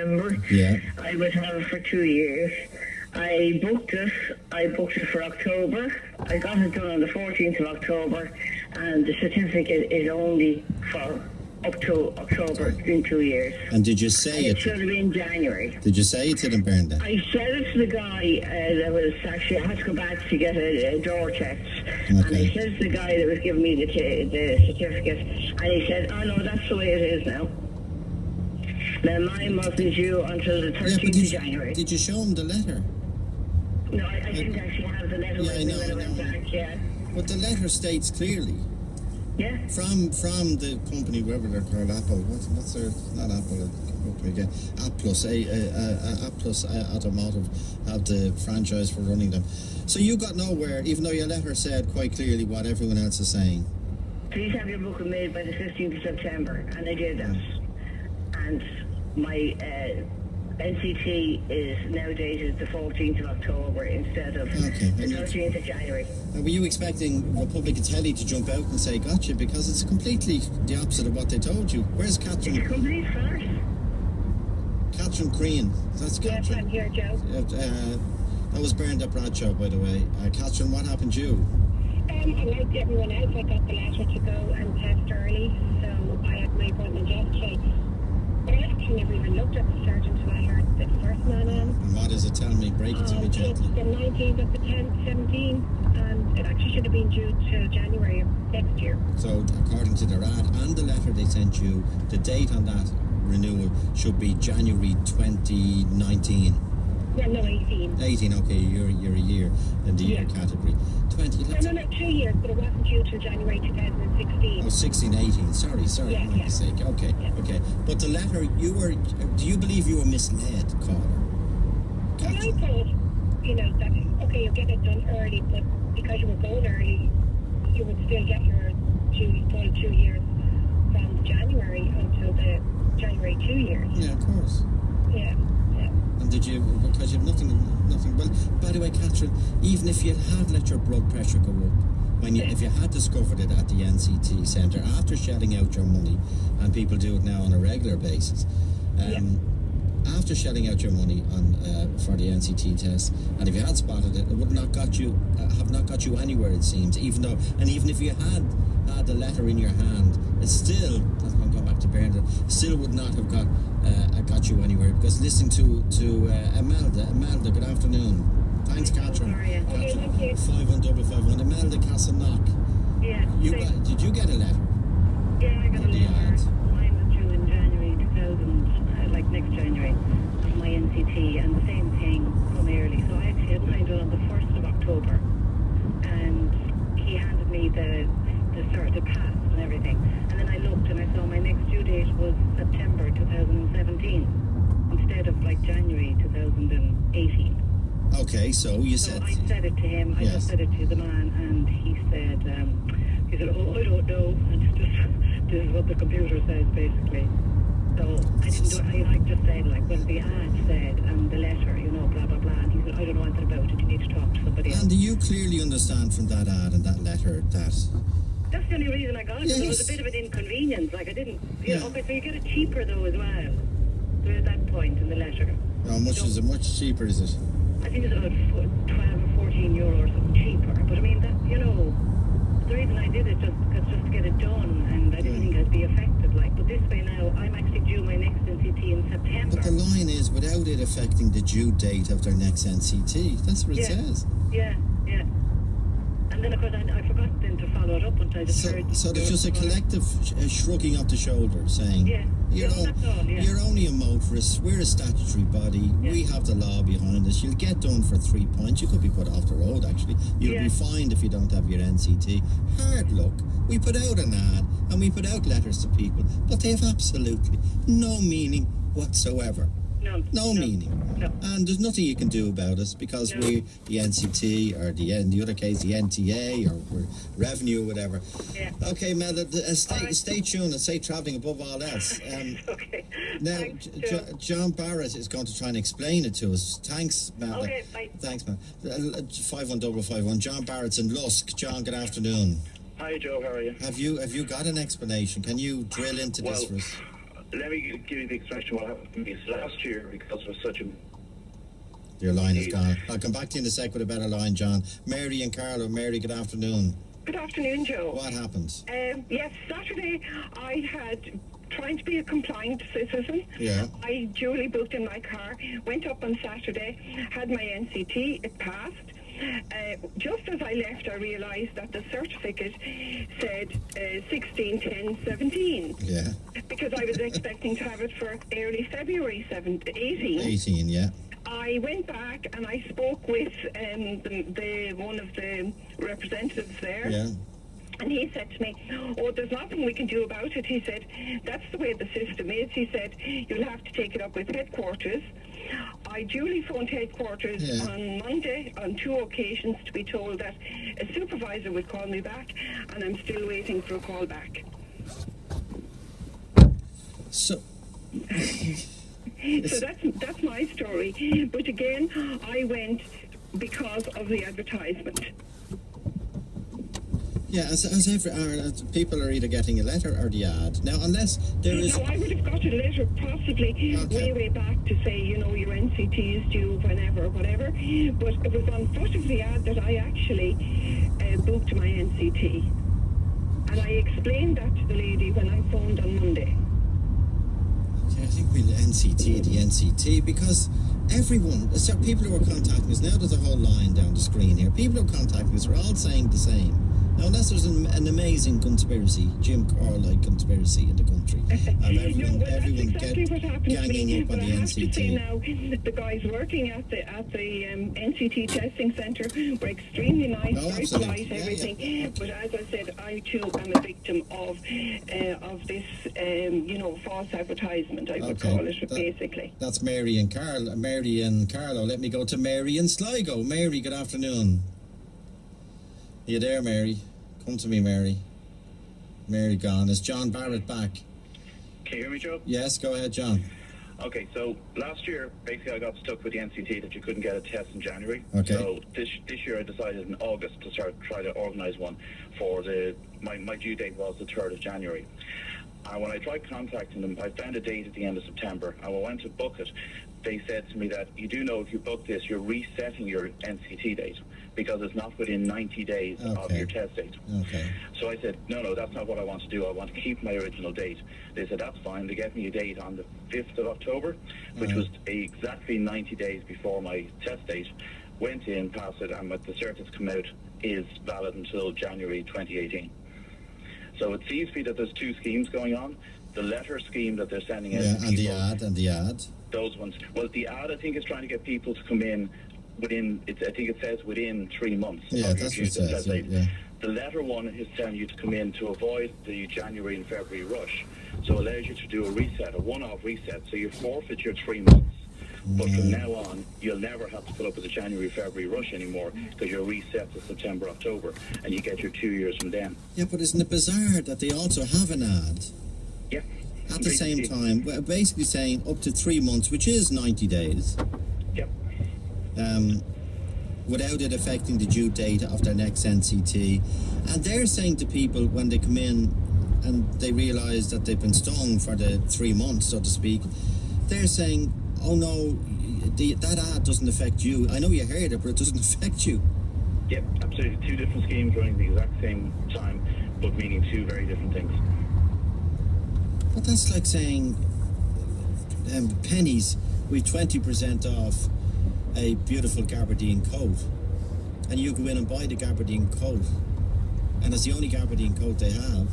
September. Yeah. I would have it for 2 years. I booked it for October. I got it done on the 14th of October, and the certificate is only for up to October in 2 years. And did you say it should have been January. Did you say it to them, Brenda? I said it to the guy that was actually, I had to go back to get a door checked. Okay. And I said to the guy that was giving me the certificate, and he said, oh no, that's the way it is now. Now mine wasn't due until the 13th of January. Did you show him the letter? No, I didn't actually have the letter with me when I went back, yeah. But the letter states clearly. Yeah. From the company, whoever they're called, Apple. What's their, not Apple, again. Applus, Applus Automotive have the franchise for running them. So you got nowhere, even though your letter said quite clearly what everyone else is saying. Please have your booking made by the 15th of September, and I did that. And my NCT is now dated the 14th of October instead of the 13th of January. Were you expecting Republic of Telly to jump out and say, gotcha, because it's completely the opposite of what they told you? Where's Catherine? It's a complete farce. Catherine Crean. That's Catherine. Yes, I'm here, Joe. That was Brenda Bradshaw, by the way. Catherine, what happened to you? Like everyone else, I got the letter to go and test early, so I had my appointment yesterday. But I actually never even looked at the sergeant's letter, the first man on. And what is it? Tell me, break it to me gently. It's the 19th of the 10th, 17, and it actually should have been due to January of next year. So, according to their ad and the letter they sent you, the date on that renewal should be January 2019. Well, no, 18. 18, okay, you're a year in the year category. 20, no, 2 years, but it wasn't due till January 2016. Oh, 16, 18, sorry, yeah, my mistake. Okay, okay. But the letter, do you believe you were misled, caller? Well, I thought, that, okay, you get it done early, but because you were going early, you would still get your full 2 years from January until the January 2 years. Yeah, of course. Yeah. And did you, because you have nothing, well, by the way, Catherine, even if you had let your blood pressure go up, if you had discovered it at the NCT centre, after shelling out your money, and people do it now on a regular basis, after shelling out your money for the NCT test, and if you had spotted it, it would not have not got you anywhere, it seems, even if you had the letter in your hand, it still, I'm going back to Bernard, still would not have got you anywhere, because listening to Imelda, good afternoon. Thanks, Catherine. Okay, thank you. 51551. Imelda Castleknock. Yeah. Did you get a letter? Yeah, I got a letter. Mine was due in January 2000, like next January, of my NCT, and the same thing from early. So I actually had mine done on the 1st of October, and he handed me the pass and everything. And then I looked and I saw my next due date was September 2017 instead of like January 2018. Okay, so you said... So I said it to him, I just said it to the man, and he said, oh, I don't know, and this is what the computer says, basically. So I didn't do it, I just said, like, when the ad said, and the letter, blah, blah, blah, and he said, I don't know anything about it, you need to talk to somebody else. And do you clearly understand from that ad and that letter that... That's the only reason I got it, because it was a bit of an inconvenience, like I didn't, okay, so you get it cheaper though as well. There is that point in the letter. How much is it? Much cheaper is it? I think it's about 12 or 14 euro or something cheaper. But I mean, that, the reason I did it just to get it done, and I didn't think I'd be affected. Like, but this way now, I'm actually due my next NCT in September. But the line is, without it affecting the due date of their next NCT. That's what it says. Yeah. And then, of course, I forgot then to follow it up until I just heard... So there's just a collective shrugging of the shoulders, saying, you're only a motorist, we're a statutory body, we have the law behind us, you'll get done for 3 points, you could be put off the road, actually. You'll be fined if you don't have your NCT. Hard luck. We put out an ad, and we put out letters to people, but they have absolutely no meaning whatsoever. No meaning. No. And there's nothing you can do about it, because we're the NCT, or in the other case, the NTA, or we're revenue, or whatever. Yeah. Okay, Mel, stay tuned and stay travelling above all else. Okay. Now, Thanks, John Barrett is going to try and explain it to us. Thanks, Mel. Okay, bye. Thanks, Mel. 51551. John Barrett's in Lusk. John, good afternoon. Hi, Joe. How are you? Have you got an explanation? Can you drill into this for us? let me give you the expression what happened to me last year because it was such a... Your line is gone. I'll come back to you in a sec with a better line, John. Mary and Carlo. Mary, good afternoon. Good afternoon, Joe. What happened? Yes, Saturday I had, trying to be a compliant citizen, I duly booked in my car, went up on Saturday, had my NCT, it passed. Just as I left, I realised that the certificate said 16, 10, 17. Yeah. Because I was expecting to have it for early February 18. 18, yeah. I went back and I spoke with the one of the representatives there. Yeah. And he said to me, oh, there's nothing we can do about it. He said, that's the way the system is. He said, you'll have to take it up with headquarters. I duly phoned headquarters on Monday on 2 occasions to be told that a supervisor would call me back, and I'm still waiting for a call back. So... So that's my story. But again, I went because of the advertisement. Yeah, people are either getting a letter or the ad. Now, unless there is... No, I would have got a letter possibly way back to say, you know, your NCT is due whenever or whatever. But it was on foot of the ad that I actually booked my NCT. And I explained that to the lady when I phoned on Monday. I think we'll the NCT, because everyone, so people who are contacting us, now there's a whole line down the screen here, people who are contacting us are all saying the same. Now, unless there's an amazing conspiracy, Jim Carr-like conspiracy in the country, everyone ganging up on the NCT. Now, the guys working at the NCT testing centre were extremely nice, very polite, everything. Okay. But as I said, I too am a victim of this, false advertisement, I would call it, basically. That's Mary and Carlo. Let me go to Mary in Sligo. Mary, good afternoon. Are you there, Mary? Come to me, Mary. Mary gone. Is John Barrett back? Can you hear me, Joe? Yes, go ahead, John. Okay, so last year, basically I got stuck with the NCT that you couldn't get a test in January. Okay. So this year I decided in August to try to organise one for my due date was the 3rd of January. When I tried contacting them, I found a date at the end of September. And when I went to book it, they said to me that you do know if you book this, you're resetting your NCT date because it's not within 90 days of your test date. Okay. So I said, no, that's not what I want to do. I want to keep my original date. They said, that's fine. They gave me a date on the 5th of October, which was exactly 90 days before my test date. Went in, passed it, and with the cert that's come out is valid until January 2018. So it seems to be that there's 2 schemes going on. The letter scheme that they're sending out to people, and the ad. Those ones. Well, the ad, I think, is trying to get people to come in within, I think it says within 3 months. Yeah, that's what it says. Yeah. The letter one is telling you to come in to avoid the January and February rush. So it allows you to do a reset, a one-off reset. So you forfeit your 3 months. But from now on, you'll never have to put up with the January-February rush anymore because you're reset to September, October, and you get your 2 years from then. Yeah, but isn't it bizarre that they also have an ad? Yeah. At the same time, basically saying up to 3 months, which is 90 days. Yep. Without it affecting the due date of their next NCT. And they're saying to people when they come in and they realise that they've been stung for the 3 months, so to speak, they're saying, oh no, that ad doesn't affect you. I know you heard it, but it doesn't affect you. Yep, absolutely. 2 different schemes running at the exact same time, but meaning 2 very different things. But that's like saying, pennies, we've 20% off a beautiful gabardine coat. And you go in and buy the gabardine coat. And it's the only gabardine coat they have.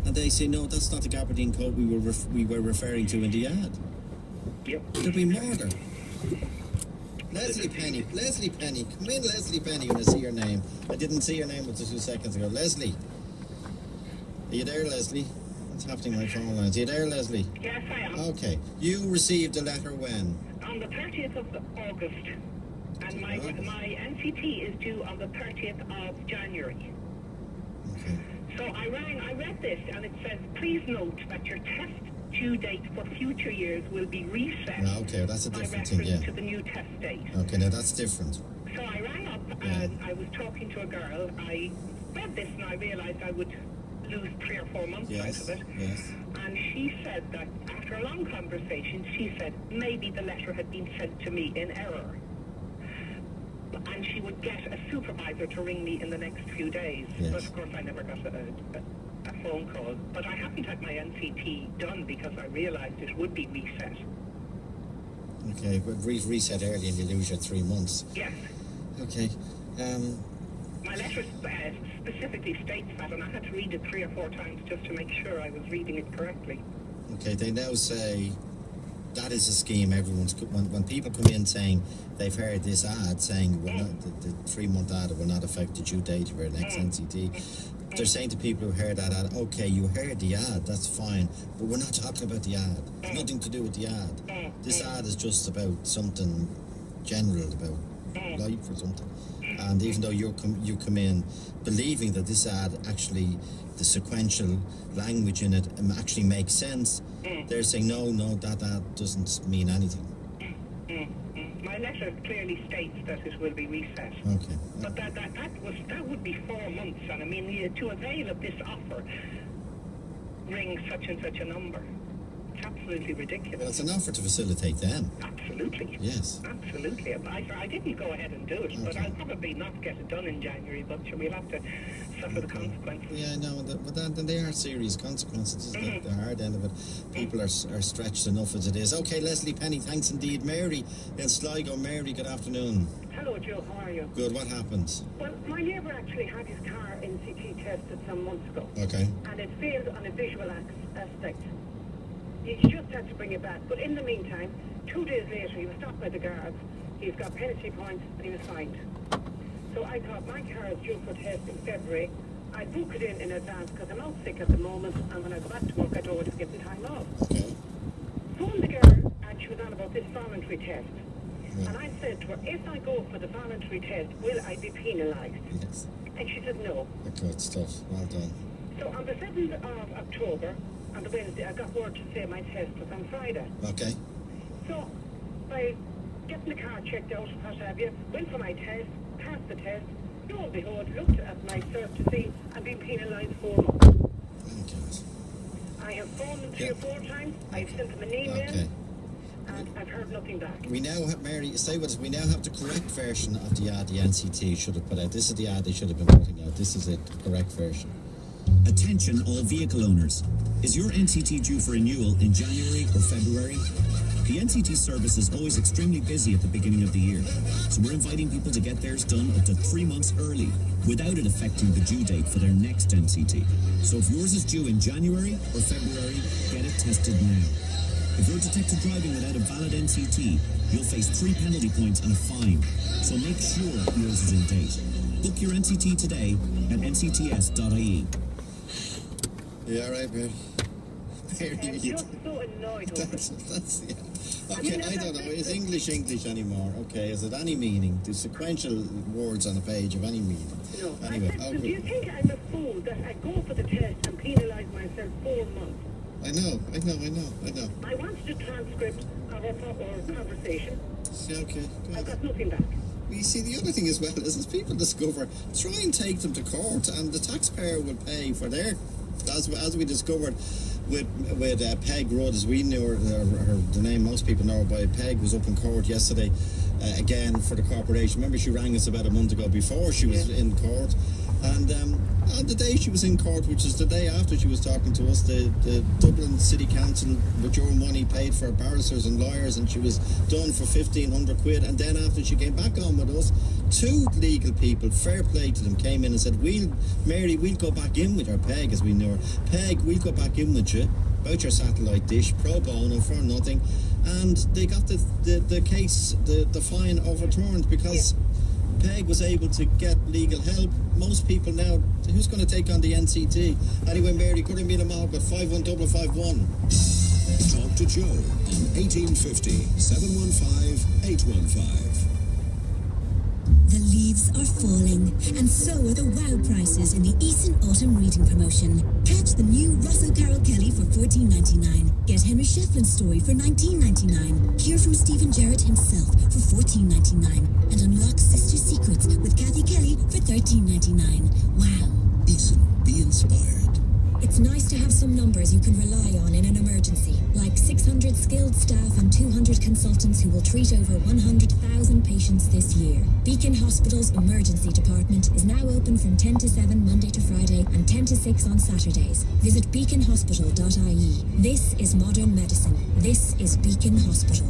And they say, no, that's not the gabardine coat we were referring to in the ad. Yep. There'll be murder. Leslie Penny. Come in, Leslie Penny, when I see your name. I didn't see your name until 2 seconds ago. Leslie. Are you there, Leslie? What's happening on my phone lines? Are you there, Leslie? Yes, I am. Okay. You received a letter when? On the 30th of August. And my NCT is due on the 30th of January. Okay. So I read this, and it says, please note that your test due date for future years will be reset. Okay, that's a different by thing, yeah. to the new test date. Okay, now that's different. So I rang up and I was talking to a girl. I read this and I realised I would lose 3 or 4 months out of it. Yes. And she said that after a long conversation, she said maybe the letter had been sent to me in error. And she would get a supervisor to ring me in the next few days. Yes. But of course I never got a phone call. But I haven't had my NCT done because I realised it would be reset. Okay, but reset early and you lose your 3 months. Yes. Okay. My letter specifically states that, and I had to read it 3 or 4 times just to make sure I was reading it correctly. Okay, they now say that is a scheme. When people come in saying they've heard this ad saying the 3-month ad will not affect the due date of your next NCT. They're saying to people who heard that ad, okay, you heard the ad, that's fine, but we're not talking about the ad. It's nothing to do with the ad. This ad is just about something general, about life or something. And even though you come in believing that this ad actually, the sequential language in it actually makes sense, they're saying no, that ad doesn't mean anything. My letter clearly states that it will be reset. Okay. But that would be 4 months, and I mean, to avail of this offer, ring such and such a number. It's absolutely ridiculous. Well, it's an offer to facilitate them. Absolutely. Yes. Absolutely. I didn't go ahead and do it, but I'll probably not get it done in January, but we'll have to suffer the consequences. Yeah, no, but then they are serious consequences. The hard end of it. People are stretched enough as it is. Okay, Leslie Penny, thanks indeed. Mary in Sligo. Mary, good afternoon. Hello, Joe. How are you? Good, what happened? Well, my neighbour actually had his car NCT tested some months ago. Okay. And it failed on a visual aspect. He just had to bring it back. But in the meantime, 2 days later, he was stopped by the guards. He's got penalty points and he was fined. So I thought my car is due for test in February. I book it in advance because I'm out sick at the moment, and when I go back to work, I don't want to get the time off. Okay. Phoned the girl, and she was on about this voluntary test. Yeah. And I said to her, if I go for the voluntary test, will I be penalised? Yes. And she said no. Good stuff. Well done. So on the 7th of October, on the Wednesday, I got word to say my test was on Friday. Okay. So by getting the car checked out, what have you, went for my test, passed the test, lo and behold, looked at my cert to see I'm being penalised 4 months. Okay. I have phoned them 3 or 4 times, I've sent them an email, and I've heard nothing back. We now have, Mary, stay with us, we now have the correct version of the ad the NCT should have put out. This is the ad they should have been putting out. This is it, the correct version. Attention all vehicle owners. Is your NCT due for renewal in January or February? The NCT service is always extremely busy at the beginning of the year, so we're inviting people to get theirs done up to 3 months early, without it affecting the due date for their next NCT. So if yours is due in January or February, get it tested now. If you're detected driving without a valid NCT, you'll face 3 penalty points and a fine, so make sure yours is in date. Book your NCT today at ncts.ie. Yeah, right, Mary. I'm just so annoyed over That's yeah. Okay, I don't know. Is English anymore? Okay, is it any meaning? Do sequential words on a page have any meaning? No. Anyway, I said, do you think I'm a fool that I go for the test and penalise myself 4 months? I know. I wanted a transcript of our conversation. Yeah, okay, I good. got nothing back. You see, the other thing as well is people discover, try and take them to court, and the taxpayer will pay for their, as we discovered with Peg Rudd, as we knew her, the name most people know her by. Peg was up in court yesterday again for the corporation. Remember, she rang us about a month ago before she was in court, and on the day she was in court, which is the day after she was talking to us, the Dublin City Council with your money paid for barristers and lawyers, and she was done for 1,500 quid. And then after she came back on with us, 2 legal people, fair play to them, came in and said, Mary, we'll go back in with her. Peg, as we knew her. Peg, we'll go back in with you about your satellite dish, pro bono, for nothing. And they got the case, the fine overturned because Peg was able to get legal help. Most people now, who's going to take on the NCT? Anyway, Mary, couldn't meet them all, but 51551. Talk to Joe on 1850 715 815. The leaves are falling, and so are the wow prices in the Eastern Autumn Reading Promotion. Catch the new Russell Carroll Kelly for $14.99. Get Henry Shefflin's story for $19.99. Hear from Stephen Jarrett himself for $14.99. And unlock Sister Secrets with Kathy Kelly for $13.99. Wow. Eason, be inspired. It's nice to have some numbers you can rely on in an emergency, like 600 skilled staff and 200 consultants who will treat over 100,000 patients this year. Beacon Hospital's emergency department is now open from 10 to 7 Monday to Friday and 10 to 6 on Saturdays. Visit beaconhospital.ie. This is modern medicine. This is Beacon Hospital.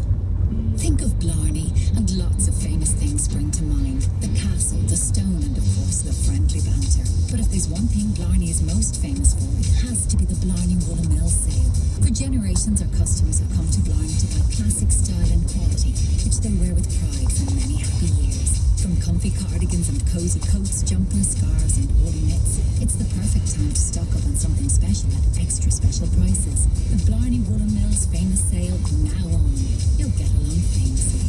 Think of Blarney, and lots of famous things spring to mind. The castle, the stone, and of course the friendly banter. But if there's one thing Blarney is most famous for, it has to be the Blarney Wool Mill sale. For generations, our customers have come to Blarney to buy classic style and quality, which they wear with pride for many happy years. From comfy cardigans and cozy coats, jumpers, scarves, and woolly knits, it's the perfect time to stock up on something special at extra special prices. The Blarney Wool Mill's famous sale now on. You'll get along famously.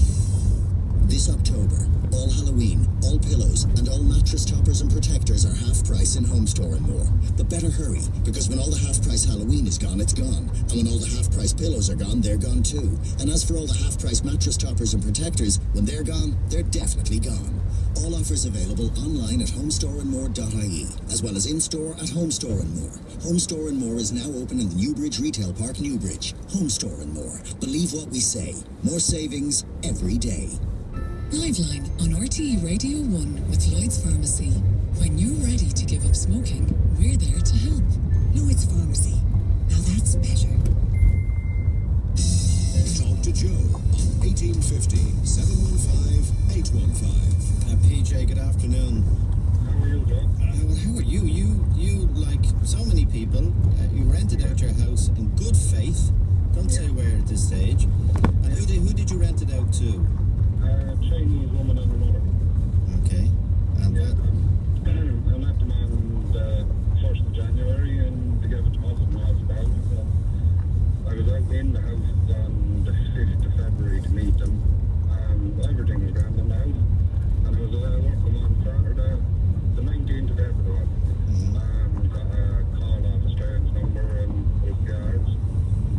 This October, all Halloween, all pillows, and all mattress toppers and protectors are half price in Home Store and More. But better hurry, because when all the half price Halloween is gone, it's gone. And when all the half price pillows are gone, they're gone too. And as for all the half price mattress toppers and protectors, when they're gone, they're definitely gone. All offers available online at homestoreandmore.ie, as well as in-store at Home Store and More. Home Store and More is now open in the Newbridge Retail Park, Newbridge. Home Store and More. Believe what we say. More savings every day. Liveline on RTE Radio 1 with Lloyd's Pharmacy. When you're ready to give up smoking, we're there to help. Lloyd's Pharmacy. Now that's better. Talk to Joe on 1850 715 815. PJ, good afternoon. How are you, Doug? Well, how are you? You, like so many people, you rented out your house in good faith. Don't say where at this stage. And who did you rent it out to? Chinese woman and her mother. Okay. And I met them on the 1st of January and they gave it to us and I was about. I was out in the house on the 5th of February to meet them and everything was grand in the house. And I was working on Saturday, the 19th of April, and got a call off a strange number and it was guards.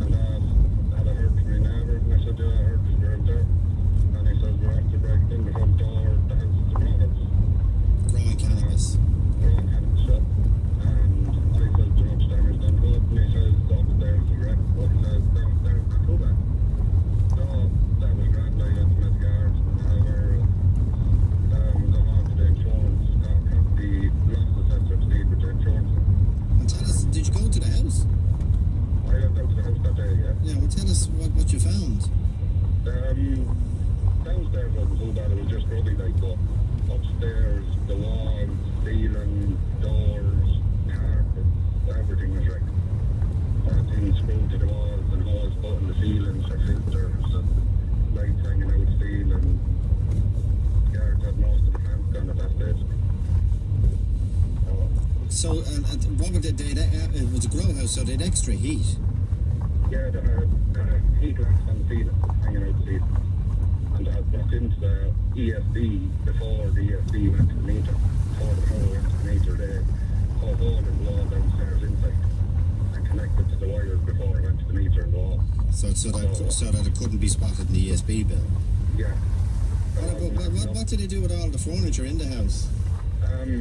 And I had heard from my neighbour and I said, yeah, I heard you were out there. And he says, we're after breaking in the front door, the house is a grow house. growing cannabis. Growing cannabis shop. And I said, how much damage done to it? And he says, upstairs is wrecked, but he says, downstairs is not too bad. So that was grand. I went to my guards and gone on to the insurance, got the loss assessor to deal with the insurance. And tell us, did you go to the house? I went out to the house that day, yeah. Yeah, well tell us what you found. Downstairs wasn't so bad, it was just grubby like, but upstairs, the walls, ceiling, doors, carpet, everything was wrecked. Things screwed to the walls and holes put in the ceilings for filters and lights hanging out the ceiling. Guards had most of the fans gone at that stage. So, what would it was a grow house, so they had extra heat. Yeah, they had heat lamps on the ceiling, hanging out the ceiling. And they had put into the ESD before the ESD went to the meter. Before the power went to the meter, they put a hole in the wall downstairs inside and connected to the wires before it went to the meter and the wall. So that it couldn't be spotted in the ESB bill. Yeah. What did they do with all the furniture in the house?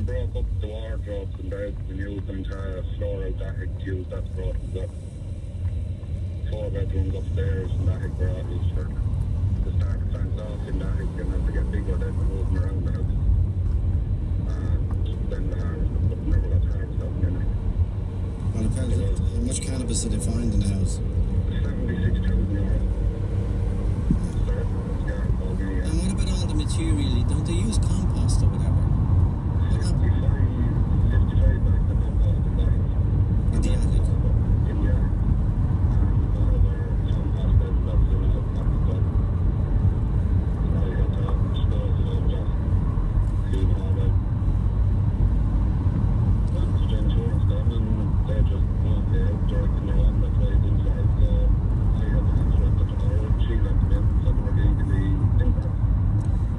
Broke up the wardrobes and beds and used them to floor out attic, used that to brought them up. 4 bedrooms upstairs and attic garages for the start of fence off in the attic and as they get bigger then we move them around the house. And then the harvest, but never got harvest out in it. Well, apparently, how much cannabis did they find in the house? 76,000 euros. And what about all the material? Don't they use compost or whatever? 55 bags of compost in the house. In the attic? In the attic. And all of our compost beds, that's in the attic. So I had to dispose of all that, clean all out. Once the insurance done and they just won't pay out directly their one that plays into the house, so I had to answer it, or she let them in, so they were legally in there.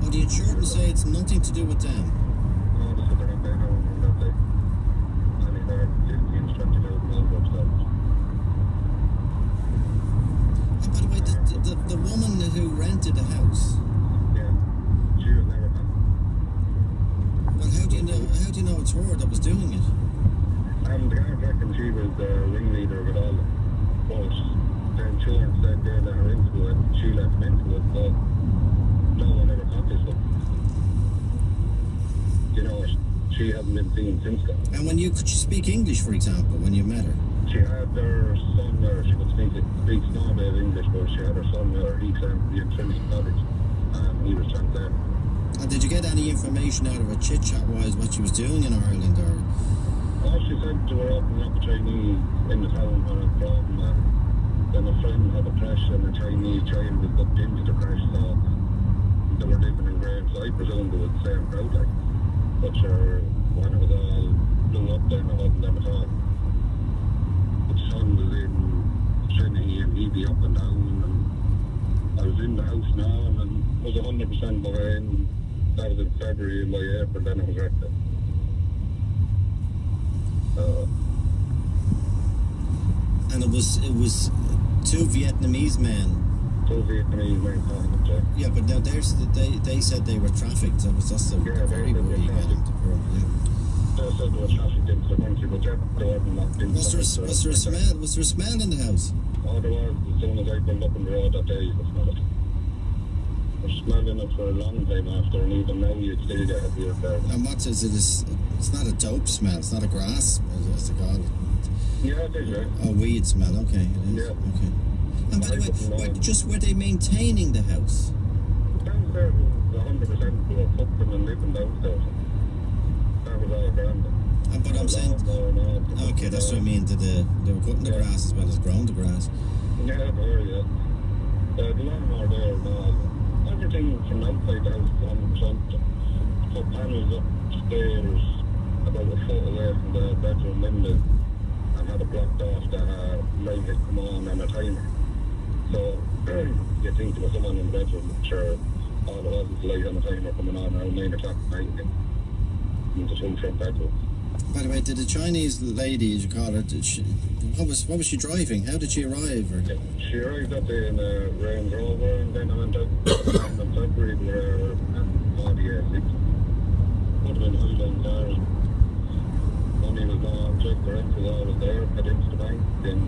Oh, the insurance say it's nothing to do with them. No, they said they're not paying out on that day. And they're 15 to 20,000 on themselves. And by the way, the woman who rented the house, Yeah, she was never back. well, how do you know it's her that was doing it? And the guard reckoned she was the ringleader of it all. But the insurance said they let her into it, she let them into it, but no one ever caught this one. You know, she hasn't been seen since then. And could she speak English, for example, when you met her? She had her son there, she could speak no bit of English, but she had her son there, he came to the Trinity College, and he was translating. And did you get any information out of her chit-chat-wise what she was doing in Ireland, or...? Oh, she said they were opening up a Chinese in the town where I'm from, and then a friend had a crash, and a Chinese child was booked into the crash, so they were living in Graves. I presume they were the same crowd, like. But sure, when it was all blew up, then it wasn't them at all. The son was in Trinity, and he'd be up and down, and I was in the house now, and it was 100% behind. That was in February, and by April, then it was wrecked. And it was two Vietnamese men. Two Vietnamese men caught it, yeah. But now they said they were trafficked. That's the very worrying element. They said they were trafficked into the country, but they weren't locked in. Was there a smell? Was there a smell in the house? Oh, there was. As soon as I pulled up on the road that day, you could smell it. We're smelling it for a long time after, and even now you'd still get a beer there. And what is it? It's not a dope smell. It's not a grass smell, as they call it. Yeah, it is, right? Oh, weed smell. Okay, it is. Yeah. Okay. And by the way, just were they maintaining the house? Downstairs was 100% they were cooking and living downstairs. That was all grand. But I'm saying, okay, that's what I mean. They were cutting the grass as well as growing the grass. Yeah, they were, yeah. The lawnmower there and all. Everything from outside the house is 100%. Put panels upstairs about a foot away from the bedroom window, and had it blocked off that light had come on and a timer. So you think there was someone in the bedroom, sure, all it was is light on a timer coming on around 9 o'clock at night in the full front bedroom. By the way, did the Chinese lady, as you call her, what was she driving? How did she arrive? Or? She arrived up there in a Range Rover, and then I went out in February to her and Audi A6. Put them in Highland cars. Money was gone, checked the rent was always there, got into the bank, then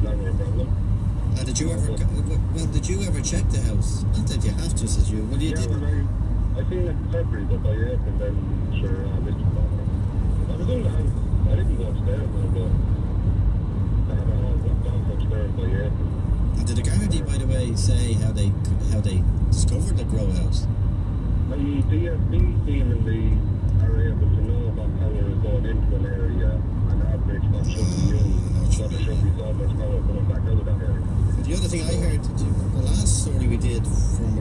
never a problem. Did you ever check the house? Not that you have to, says you. Well, you didn't. I seen it in February, but by April, then sure, I was in the house. I didn't go upstairs, but I had all blocked off upstairs by April. And did the Gardaí, by the way, say how they discovered the grow house? The DSB seemingly are able to know what power is going into an area and average what should be used, so there should be so much power coming back out of that area. The other thing I heard, the last story we did from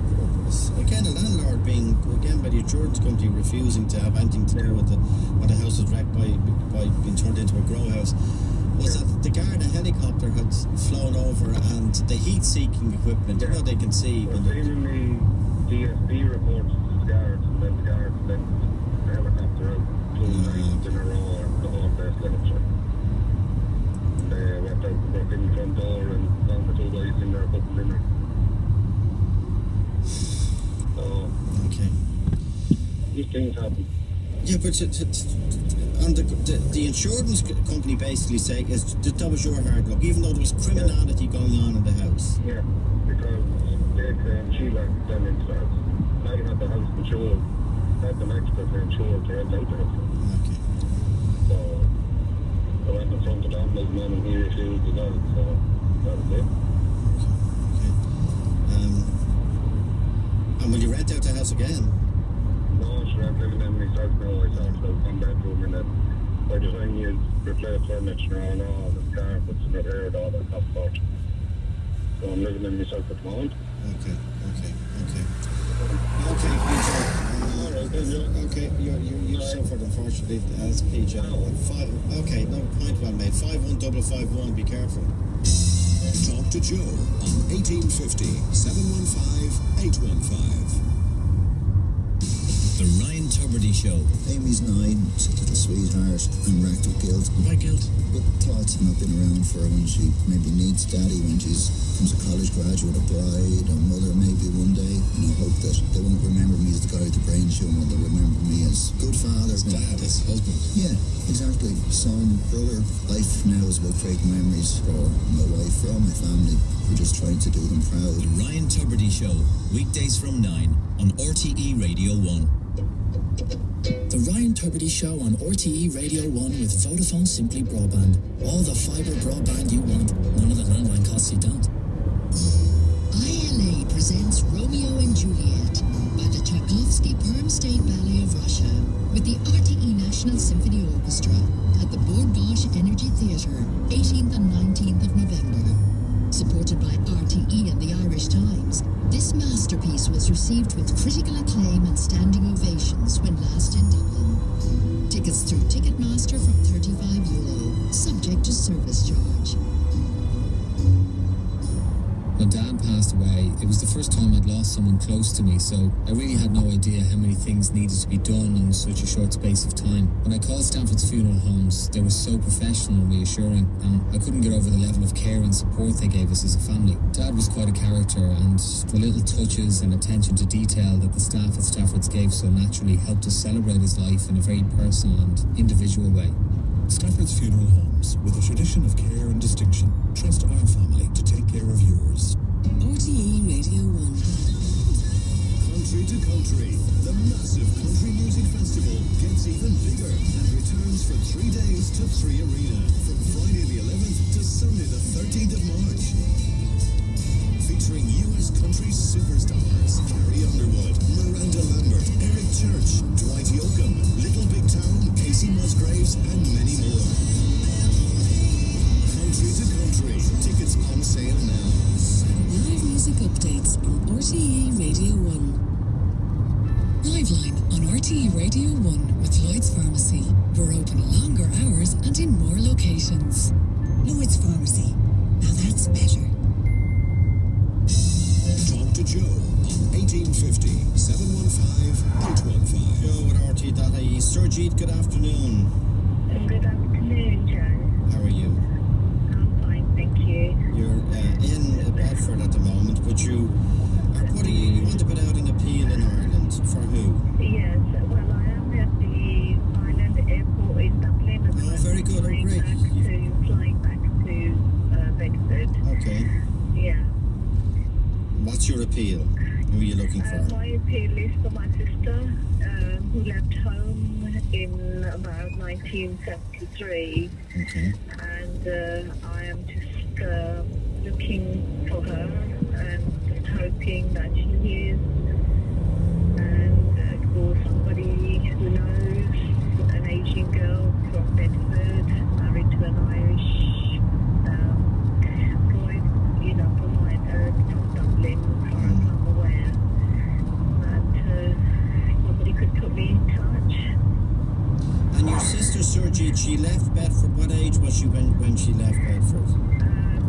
again a landlord being by the insurance company refusing to have anything to do with when the house was wrecked by being turned into a grow house, was that the Garda helicopter had flown over and the heat-seeking equipment, you know, they can see. Well, seemingly DSB reports to the guards, and then the guards sent the helicopter out 2 nights in a row and the whole place lit up. They went out and broke in the front door and found the 2 guys in there cooking dinner. So, okay. These things happen. Yeah, but and the insurance company basically say that was your hard luck, even though there was criminality going on in the house. Yeah, because they claim she left them into the house. I had the house insured, had them extra to insure to rent out the house. Okay. So I went in front of them, there's man and he refused to go, so that was it. Okay. And will you rent out the house again? No, sure, I'm living in myself now. I started out 1 bedroom, and then by the time you replace furniture and all the carpets and repaired all that stuff out. So I'm living in myself at the moment. Okay, PJ. Okay, you suffered, unfortunately, as PJ. Okay, no, point well made. 51551, be careful. Talk to Joe on 1850 715 815. The Ryan Tuberty Show. Amy's 9, she's a little sweetheart, and racked with guilt. Why guilt? But thoughts have not been around for her when she maybe needs daddy when she's becomes a college graduate, a bride, a mother maybe one day. And I hope that they won't remember me as the guy with the brain tumor, they'll remember me Yes, good father. Dad, his husband. Yeah, exactly. Son, brother. Life now is about creating memories for my wife, for all my family. We're just trying to do them proud. The Ryan Tubridy Show, weekdays from 9 on RTE Radio 1. The Ryan Tubridy Show on RTE Radio 1 with Vodafone Simply Broadband. All the fibre broadband you want, none of the landline costs you don't. ILA presents Romeo and Juliet by the Tchaikovsky Perm State Ballet of Russia with the RTE National Symphony Orchestra at the Bordgosh Energy Theatre, 18th and 19th of November. Supported by RTE and the Irish Times, this masterpiece was received with critical acclaim and standing ovations when last in Dublin. Tickets through Ticketmaster from €35, subject to service charge. When Dad passed away, it was the first time I'd lost someone close to me, so I really had no idea how many things needed to be done in such a short space of time. When I called Stanford's funeral homes, they were so professional and reassuring, and I couldn't get over the level of care and support they gave us as a family. Dad was quite a character, and the little touches and attention to detail that the staff at Stafford's gave so naturally helped us celebrate his life in a very personal and individual way. Stafford's Funeral Homes, with a tradition of care and distinction. Trust our family to take care of yours. RTE Radio 1. Country to Country, the massive country music festival gets even bigger and returns for 3 days to 3 Arena from Friday the 11th to Sunday the 13th of March. Featuring US country superstars Carrie Underwood, Miranda Lambert, Eric Church, Dwight Yoakam, Little Big Town, Casey Musgraves, and many more. Country to Country. Tickets on sale now. Live music updates on RTE Radio 1. Liveline on RTE Radio 1 with Lloyd's Pharmacy. We're open longer hours and in more locations. Lloyd's Pharmacy. Now that's better. Talk to Joe on 1850 715 815. Joe at RT.ie. Surjeet, good afternoon. Good afternoon, Joe. How are you? I'm fine, thank you. You're in Bedford at the moment, but you want to put out an appeal in Ireland. For who? Yes, well, I am at the Island Airport in Dublin. Oh, very good. Oh, great. Flying back to Bedford. Okay. Yeah. What's your appeal? Who are you looking for? My appeal is for my sister, who left home in about 1973. Okay. And I am just looking for her and just hoping that she is, and for somebody who knows an Asian girl from Bedford, married to an Irish boy, from Dublin, as far as I'm aware, that somebody could put me in touch. And your sister Surjeet, she left Bedford. What age was she when she left Bedford?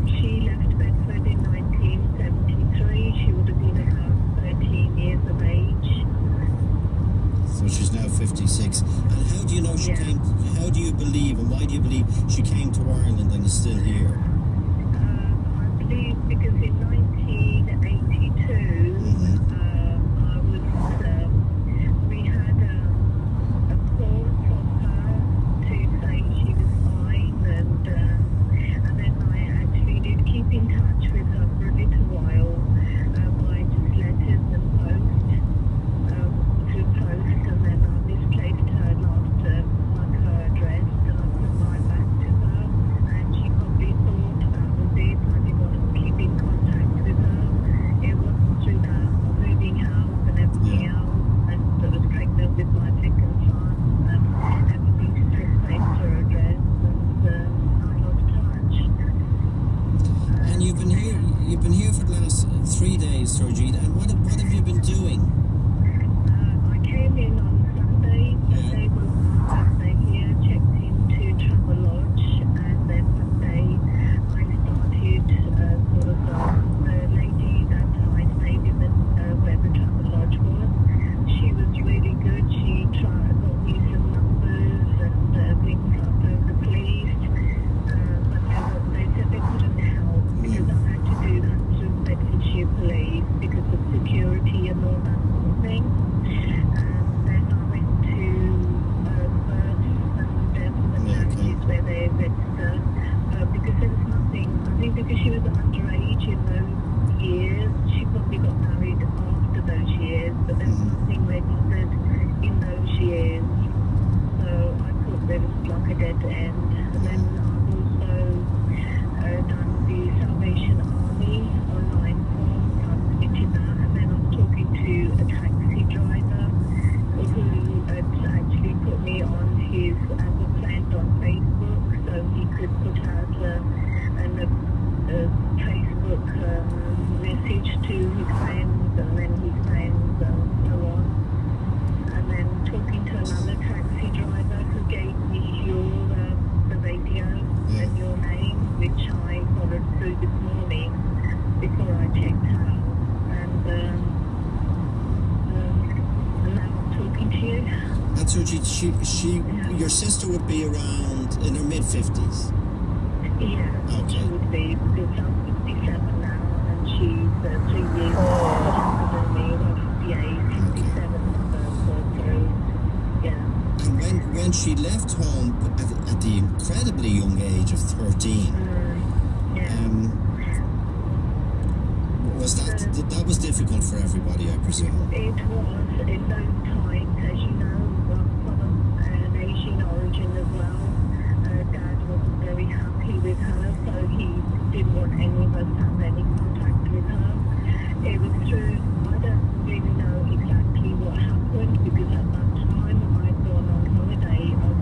She left Bedford in 1973. She would have been about 13 years of age. So she's now 56. And how do you know she came? How do you believe, and why do you believe she came to Ireland and is still here? I believe because in 1982, we had a call from her to say she was fine, and then I actually did keep in touch with her for a little while by just letters and through post, and then I misplaced her last month, her address, and I couldn't write back to her, and she probably thought that was it. I didn't want to keep in contact with her. It wasn't through her moving house and everything else, and I was pregnant with my second son, and everything just misplaced her address, and I lost touch. And you've been here for the last 3 days, Surjeet. And what have you been doing? I came in on Sunday. Sunday was my first day here, checked into Travelodge, and then Monday I started the lady that I stayed in where the Travelodge was. She was really good. She got me some numbers and things up the police, but they said they couldn't help because I had to do that through Bedfordshire Police because of security and all that sort of thing. Surjit, your sister would be around in her mid-50s? Yeah, Okay. she would be, because I'm 57 now, and she's 3 years younger than me, about 58, 57, so, yeah. And when she left home at the incredibly young age of 13, was that was difficult for everybody, I presume? It was in those times, as you know, from an Asian origin as well. Dad wasn't very happy with her, so he didn't want any of us to have any contact with her. It was through, I don't really know exactly what happened, because at that time I'd gone on holiday. I was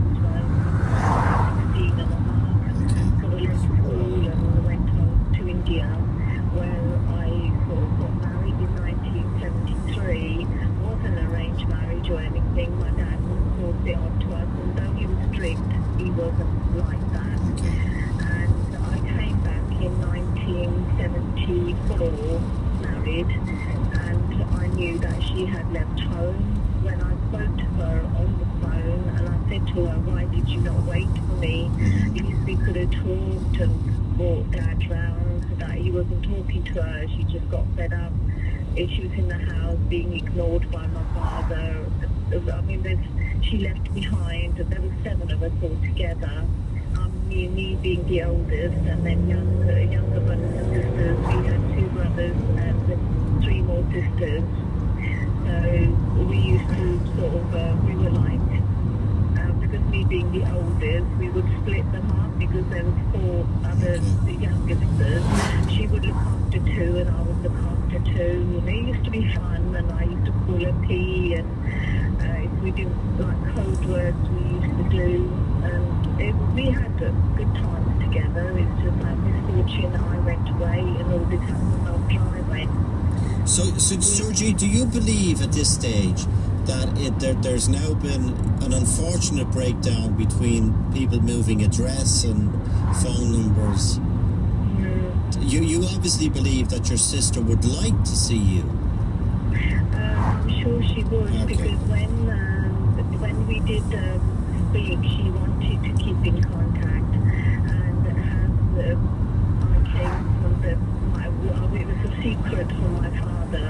16 and a half, so I left school and went home to India, where I sort of got married in 1973. Wasn't an arranged marriage or anything. My dad forced it onto us, and though he was strict, he wasn't like that. And I came back in 1974, married, and I knew that she had left home. When I spoke to her on the phone, and I said to her, "Why did you not wait for me? At least we could have talked and walked Dad round." That he wasn't talking to her. She just got fed up. She was in the house being ignored by my father. I mean, she left behind, and there were 7 of us all together. Me being the oldest, and then younger brothers and sisters. We had 2 brothers and 3 more sisters. So we used to sort of, we were like, because me being the oldest, we would split them up because there was 4 others, the younger sisters. She would look after 2 and I would look after 2. And it used to be fun, and I used to call her P, and if we did like code words we used to do, and we had good times together. It's just that misfortune I went away and all this happened after I went. So Surjit, do you believe at this stage that there's now been an unfortunate breakdown between people moving address and phone numbers? You obviously believe that your sister would like to see you. I'm sure she would, because when we did speak, she wanted to keep in contact, and as I came from it was a secret from my father,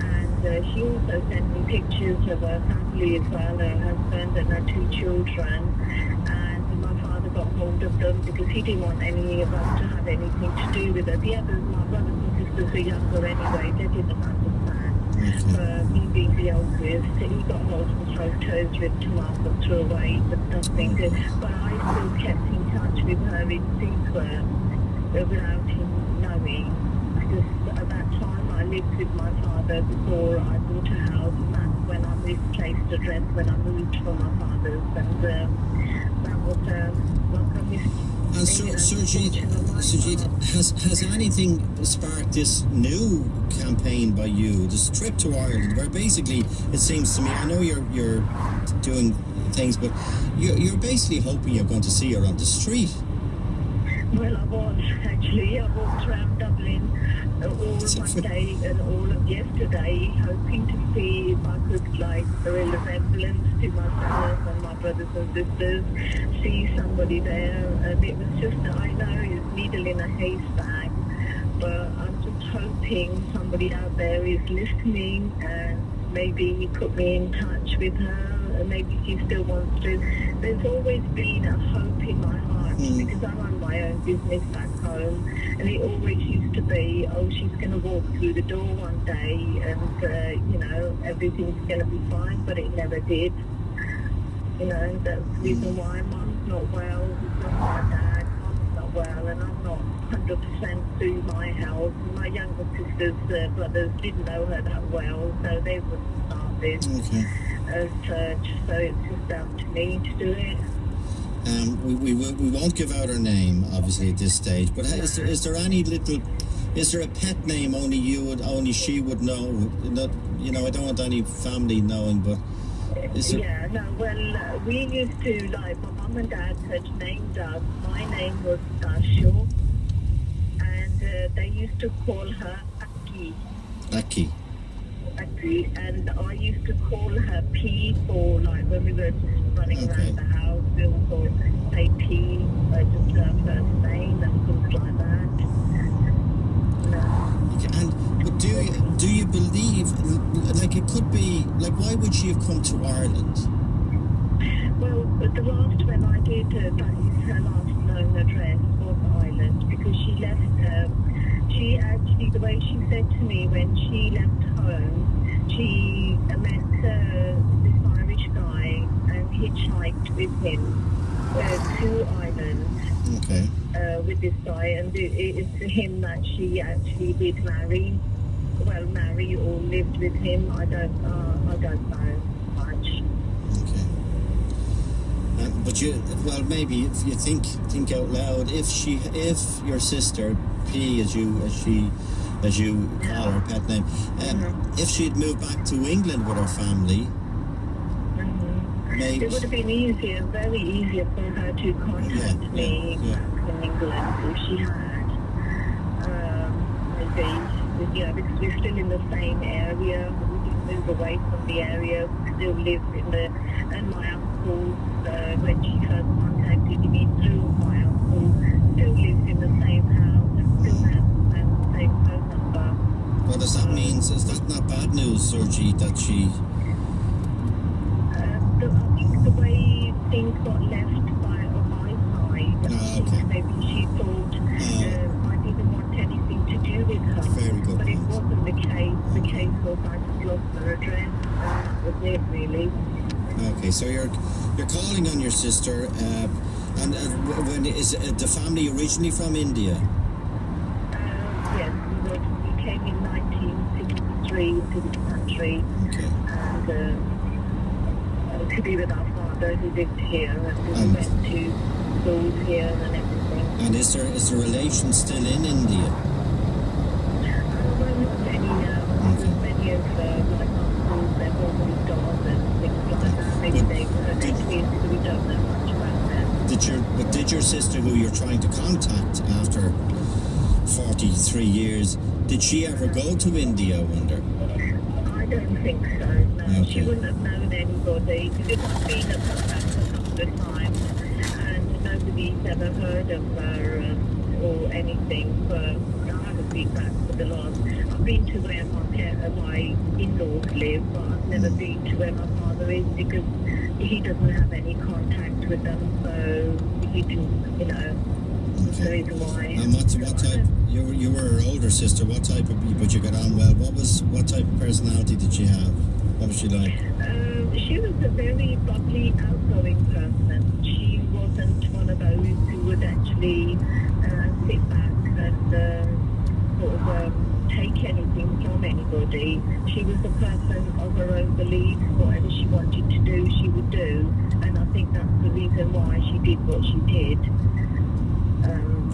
and she also sent me pictures of her family as well, her husband and her 2 children, and my father got hold of them because he didn't want any of us to have anything to do with it. The others, my brothers and sisters were younger anyway, they didn't understand. Me being the oldest, he got hold of the photos, ripped them up and threw away, but nothing good. But I still kept in touch with her in secret without him knowing, because at that time I lived with my father before I bought a house, and that's when I misplaced address, when I moved from my father's, and that was like a And Surjit, has anything sparked this new campaign by you, this trip to Ireland, where basically it seems to me, I know you're doing things, but you're basically hoping you're going to see her on the street? Well, I was actually. I walked around Dublin all of Monday and all of yesterday, hoping to see if I could, like, a resemblance to my brothers and my brothers and sisters, see somebody there. And it was just, I know it's needle in a haystack, but I'm just hoping somebody out there is listening and maybe put me in touch with her, and maybe she still wants to. There's always been a hope in my heart, because I run my own business back home, and it always used to be, oh, she's going to walk through the door one day and, everything's going to be fine, but it never did. That's the reason why Mum's not well, because my dad, Mum's not well, and I'm not 100% through my health. My younger sister's brothers didn't know her that well, so they wouldn't start this as church, so it's just down to me to do it. We won't give out her name, obviously, at this stage, but is there any is there a pet name only she would know? Not, I don't want any family knowing, but is there... Yeah, no, well, we used to, like, my mum and dad had named us. My name was Dasho, and they used to call her Aki. Aki. exactly. And I used to call her P for like when we were just running around the house, we also say P, just her first name and things like that. Okay, and but do you believe, like it could be, like why would she have come to Ireland? Well, the last one I did, that is her last known address was Ireland, because she left, she actually, the way she said to me when she left home, she met this Irish guy and hitchhiked with him to Ireland. Okay. With this guy, and it's him that she actually did marry or lived with him. I don't know much. Okay. But maybe if you think out loud, if your sister P, as you call her pet name, if she'd moved back to England with her family, maybe it would have been easier, very easier for her to contact me back in England if she had. Maybe, because we're still in the same area. We didn't move away from the area. We still live and my uncle, when she first contacted me through my uncle, still lives in the same house and still has the same phone number. Well, does that mean, is that not bad news, Sergi, that she... I think the way things got left on my side, maybe she thought I didn't want anything to do with her. Very good. But it wasn't the case. The case was I just lost her address, and that was it, really. Okay, so you're calling on your sister, and when is the family originally from India? Yes, we came in 1963 to this country, and to be with our father who lived here, and we went to schools here and everything. And is the relation still in India? Well, not many now. There's many of like uncles, they've all moved on and things like that. Maybe they were kids, we don't know much about them. Did your sister, who you're trying to contact after 43 years, did she ever go to India, I wonder? I don't think so, no. She wouldn't have known anybody, because I've been at her house a couple of times, and nobody's ever heard of her or anything, but I haven't been back for the last... I've been to where my in-laws live, but I've never been to where my father is, because he doesn't have any contact with them, so he didn't, that's the reason why. And what type, you were her older sister, what type of, but you got on well, what type of personality did she have? What was she like? She was a very bubbly, outgoing person. She wasn't one of those who would actually sit back and sort of take anything from anybody. She was a person of her own beliefs. Whatever she wanted to do, she would do. And I think that's the reason why she did what she did.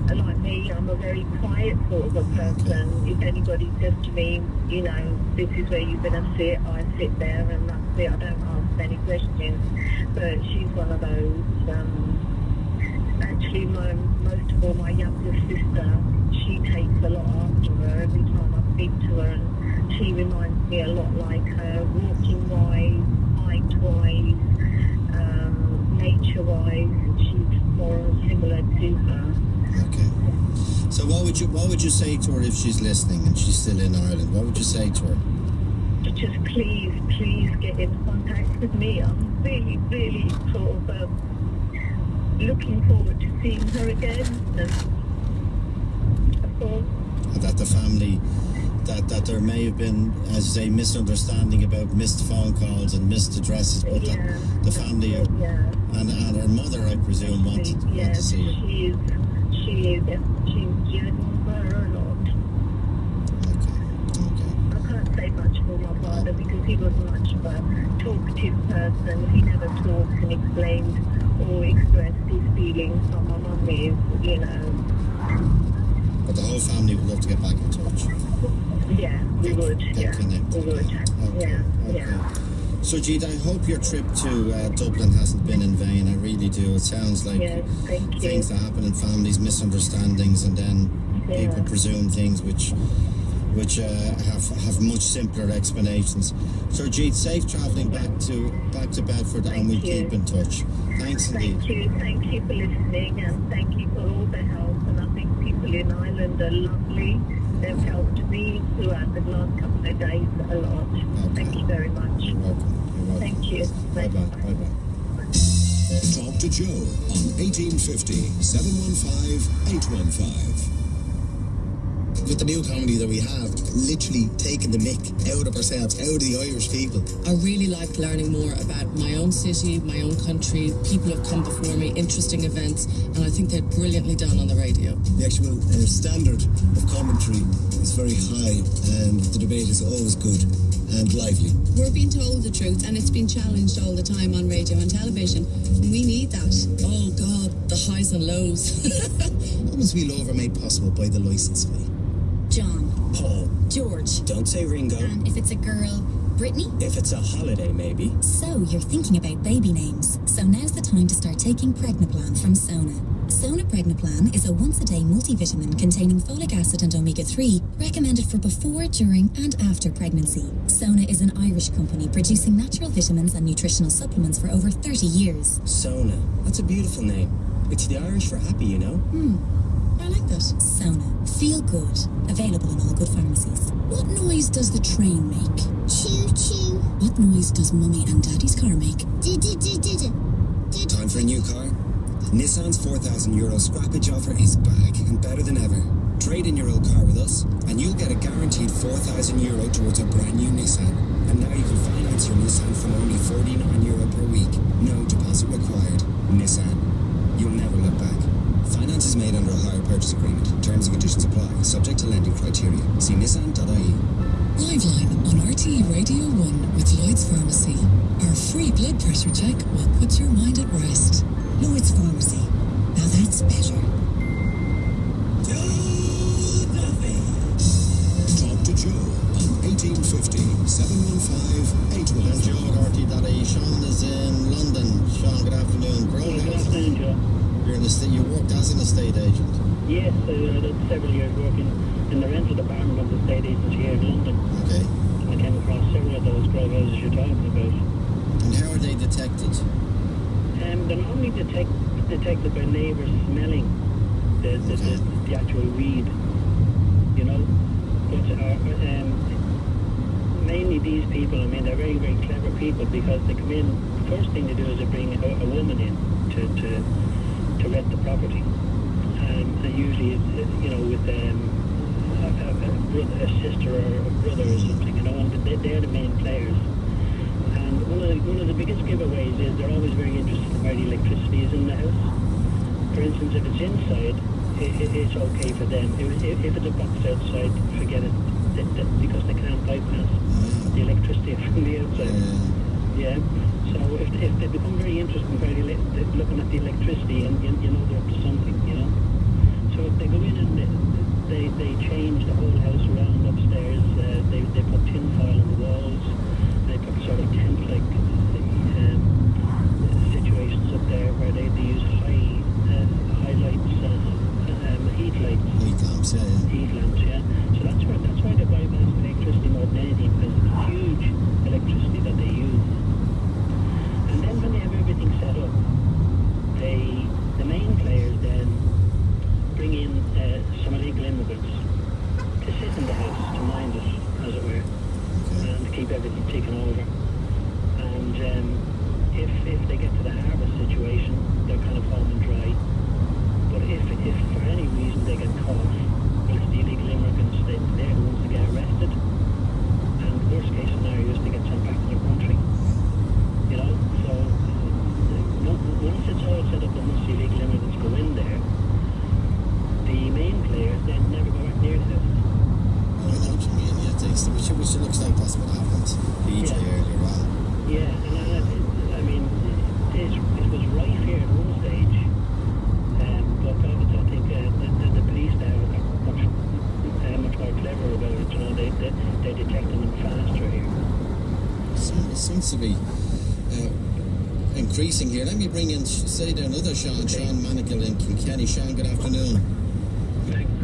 Like me, I'm a very quiet sort of a person. If anybody says to me, this is where you're going to sit, I sit there and that's it. I don't ask any questions. But she's one of those. Actually, most of all, my younger sister, she takes a lot after her every time I speak to her, and she reminds me a lot like her, walking-wise, height-wise, nature-wise. She's more similar to her. Okay. So what would you say to her if she's listening and she's still in Ireland? What would you say to her? Just please get in contact with me. I'm really, really sort of looking forward to seeing her again. Of course. And that the family, that there may have been, as you say, misunderstanding about missed phone calls and missed addresses, but that the family and her mother, I presume, want to see her. She is yearning for her a lot. Okay. I can't say much for my father because he wasn't much of a talkative person. He never talked and explained or expressed his feelings. So my mum is, But the whole family would love to get back in touch. Yeah, we would. Get connected. We would. Yeah. So, Jeet, I hope your trip to Dublin hasn't been in vain. I really do. It sounds like things that happen in families, misunderstandings, and then people presume things which which have much simpler explanations. So, Jeet, safe travelling back to Bedford, and we'll keep in touch. Thanks indeed. Thank you for listening, and thank you for all the help. And I think people in Ireland are lovely. They've helped me throughout the last couple of days a lot. Okay. Thank you very much. You're welcome. Thank you. Bye-bye. Talk to Joe on 1850 715 815. With the new comedy that we have, literally taking the mick out of ourselves, out of the Irish people. I really like learning more about my own city, my own country. People have come before me, interesting events, and I think they're brilliantly done on the radio. The actual standard of commentary is very high, and the debate is always good and lively. We're being told the truth, and it's been challenged all the time on radio and television. We need that. Oh God, the highs and lows. Moments we love are made possible by the licence fee. John. Paul. George. Don't say Ringo. And if it's a girl, Brittany? If it's a holiday, maybe. So you're thinking about baby names. So now's the time to start taking Pregnaplan from Sona. Sona Pregnaplan is a once-a-day multivitamin containing folic acid and omega-3, recommended for before, during, and after pregnancy. Sona is an Irish company producing natural vitamins and nutritional supplements for over 30 years. Sona. That's a beautiful name. It's the Irish for happy, you know? I like that. Sona. Feel good. Available in all good pharmacies. What noise does the train make? Choo-choo. What noise does Mummy and Daddy's car make? Time for a new car? Nissan's €4,000 scrappage offer is back and better than ever. Trade in your old car with us, and you'll get a guaranteed €4,000 towards a brand new Nissan. And now you can finance your Nissan from only €49 per week. No deposit required. Nissan. You'll never look back. Finance is made under a hire purchase agreement. Terms and conditions apply, subject to lending criteria. See nissan.ie. Liveline on RTE Radio 1 with Lloyd's Pharmacy. Our free blood pressure check will put your mind at rest. Lloyd's Pharmacy. Now that's better. Talk to Joe on 1850 715 815. And Joe at RTE.ie. Sean is in London. Sean, good afternoon. Good afternoon, Joe. You worked as an estate agent? Yes, I did several years working in the rental department of the estate agents here in London. Okay. I came across several of those grow houses you're talking about. And how are they detected? They're normally detected by neighbours smelling the actual weed, you know. But mainly these people, I mean, they're very, very clever people because they come in, the first thing they do is they bring a woman in to rent the property, and usually it's, you know, with a sister or a brother or something, you know, and they're the main players. And one of the biggest giveaways is they're always very interested in where the electricity is in the house. For instance, if it's inside, it's okay for them. If it's a box outside, forget it, because they can't bypass the electricity from the outside. Yeah. So if they become very interested in looking at the electricity, and you know they're up to something, you know. So if they go in and they change the whole house around upstairs, they put tin foil on the walls, they put sort of tent-like situations up there where they use high lights, heat lights. Heat lamps, yeah. Heat lamps, yeah. So that's why they bypass electricity more than anything, because it's huge electricity that they use. And then when they have everything set up, the main players then bring in some illegal immigrants to sit in the house, to mind it, as it were, and to keep everything ticking over. And if they get to the harvest situation, they're kind of home and dry. But if for any reason they get caught, well, it's the illegal immigrants, they're the ones that get arrested. And worst case scenario is they get sent back to their country. You know, so once it's all set up and once the illegal immigrants go in there, the main players then never go back near the house. I know what you mean, yeah, which looks like that's what happened earlier on. Yeah, and I mean, it was rife here at one stage, but I think the police now are much more clever about it, you know, they're detecting them faster here. It seems to be increasing here. Let me bring in, say there, another Sean Manigal in Kilkenny. Sean, good afternoon.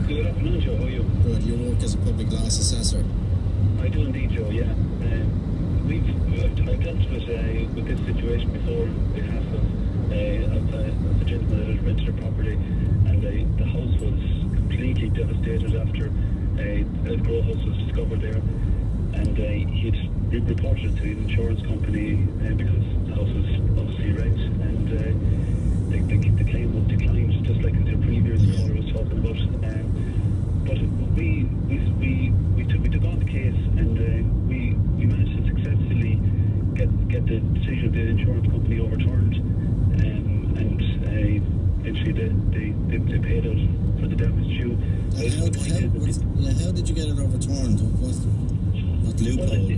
Good afternoon, Joe. How are you? Good. You work as a public loss assessor. I do indeed, Joe. Yeah. I've dealt with this situation before. It has of a gentleman that had rented a property, and the house was completely devastated after a grow house was discovered there, and he'd reported it to the insurance company because the house was obviously wrecked, and the claim was declined, just like the previous caller was talking about. But we took on the case, and we managed to successfully get the decision of the insurance company overturned, and eventually they paid out for the damage due. How did you get it overturned? What loophole?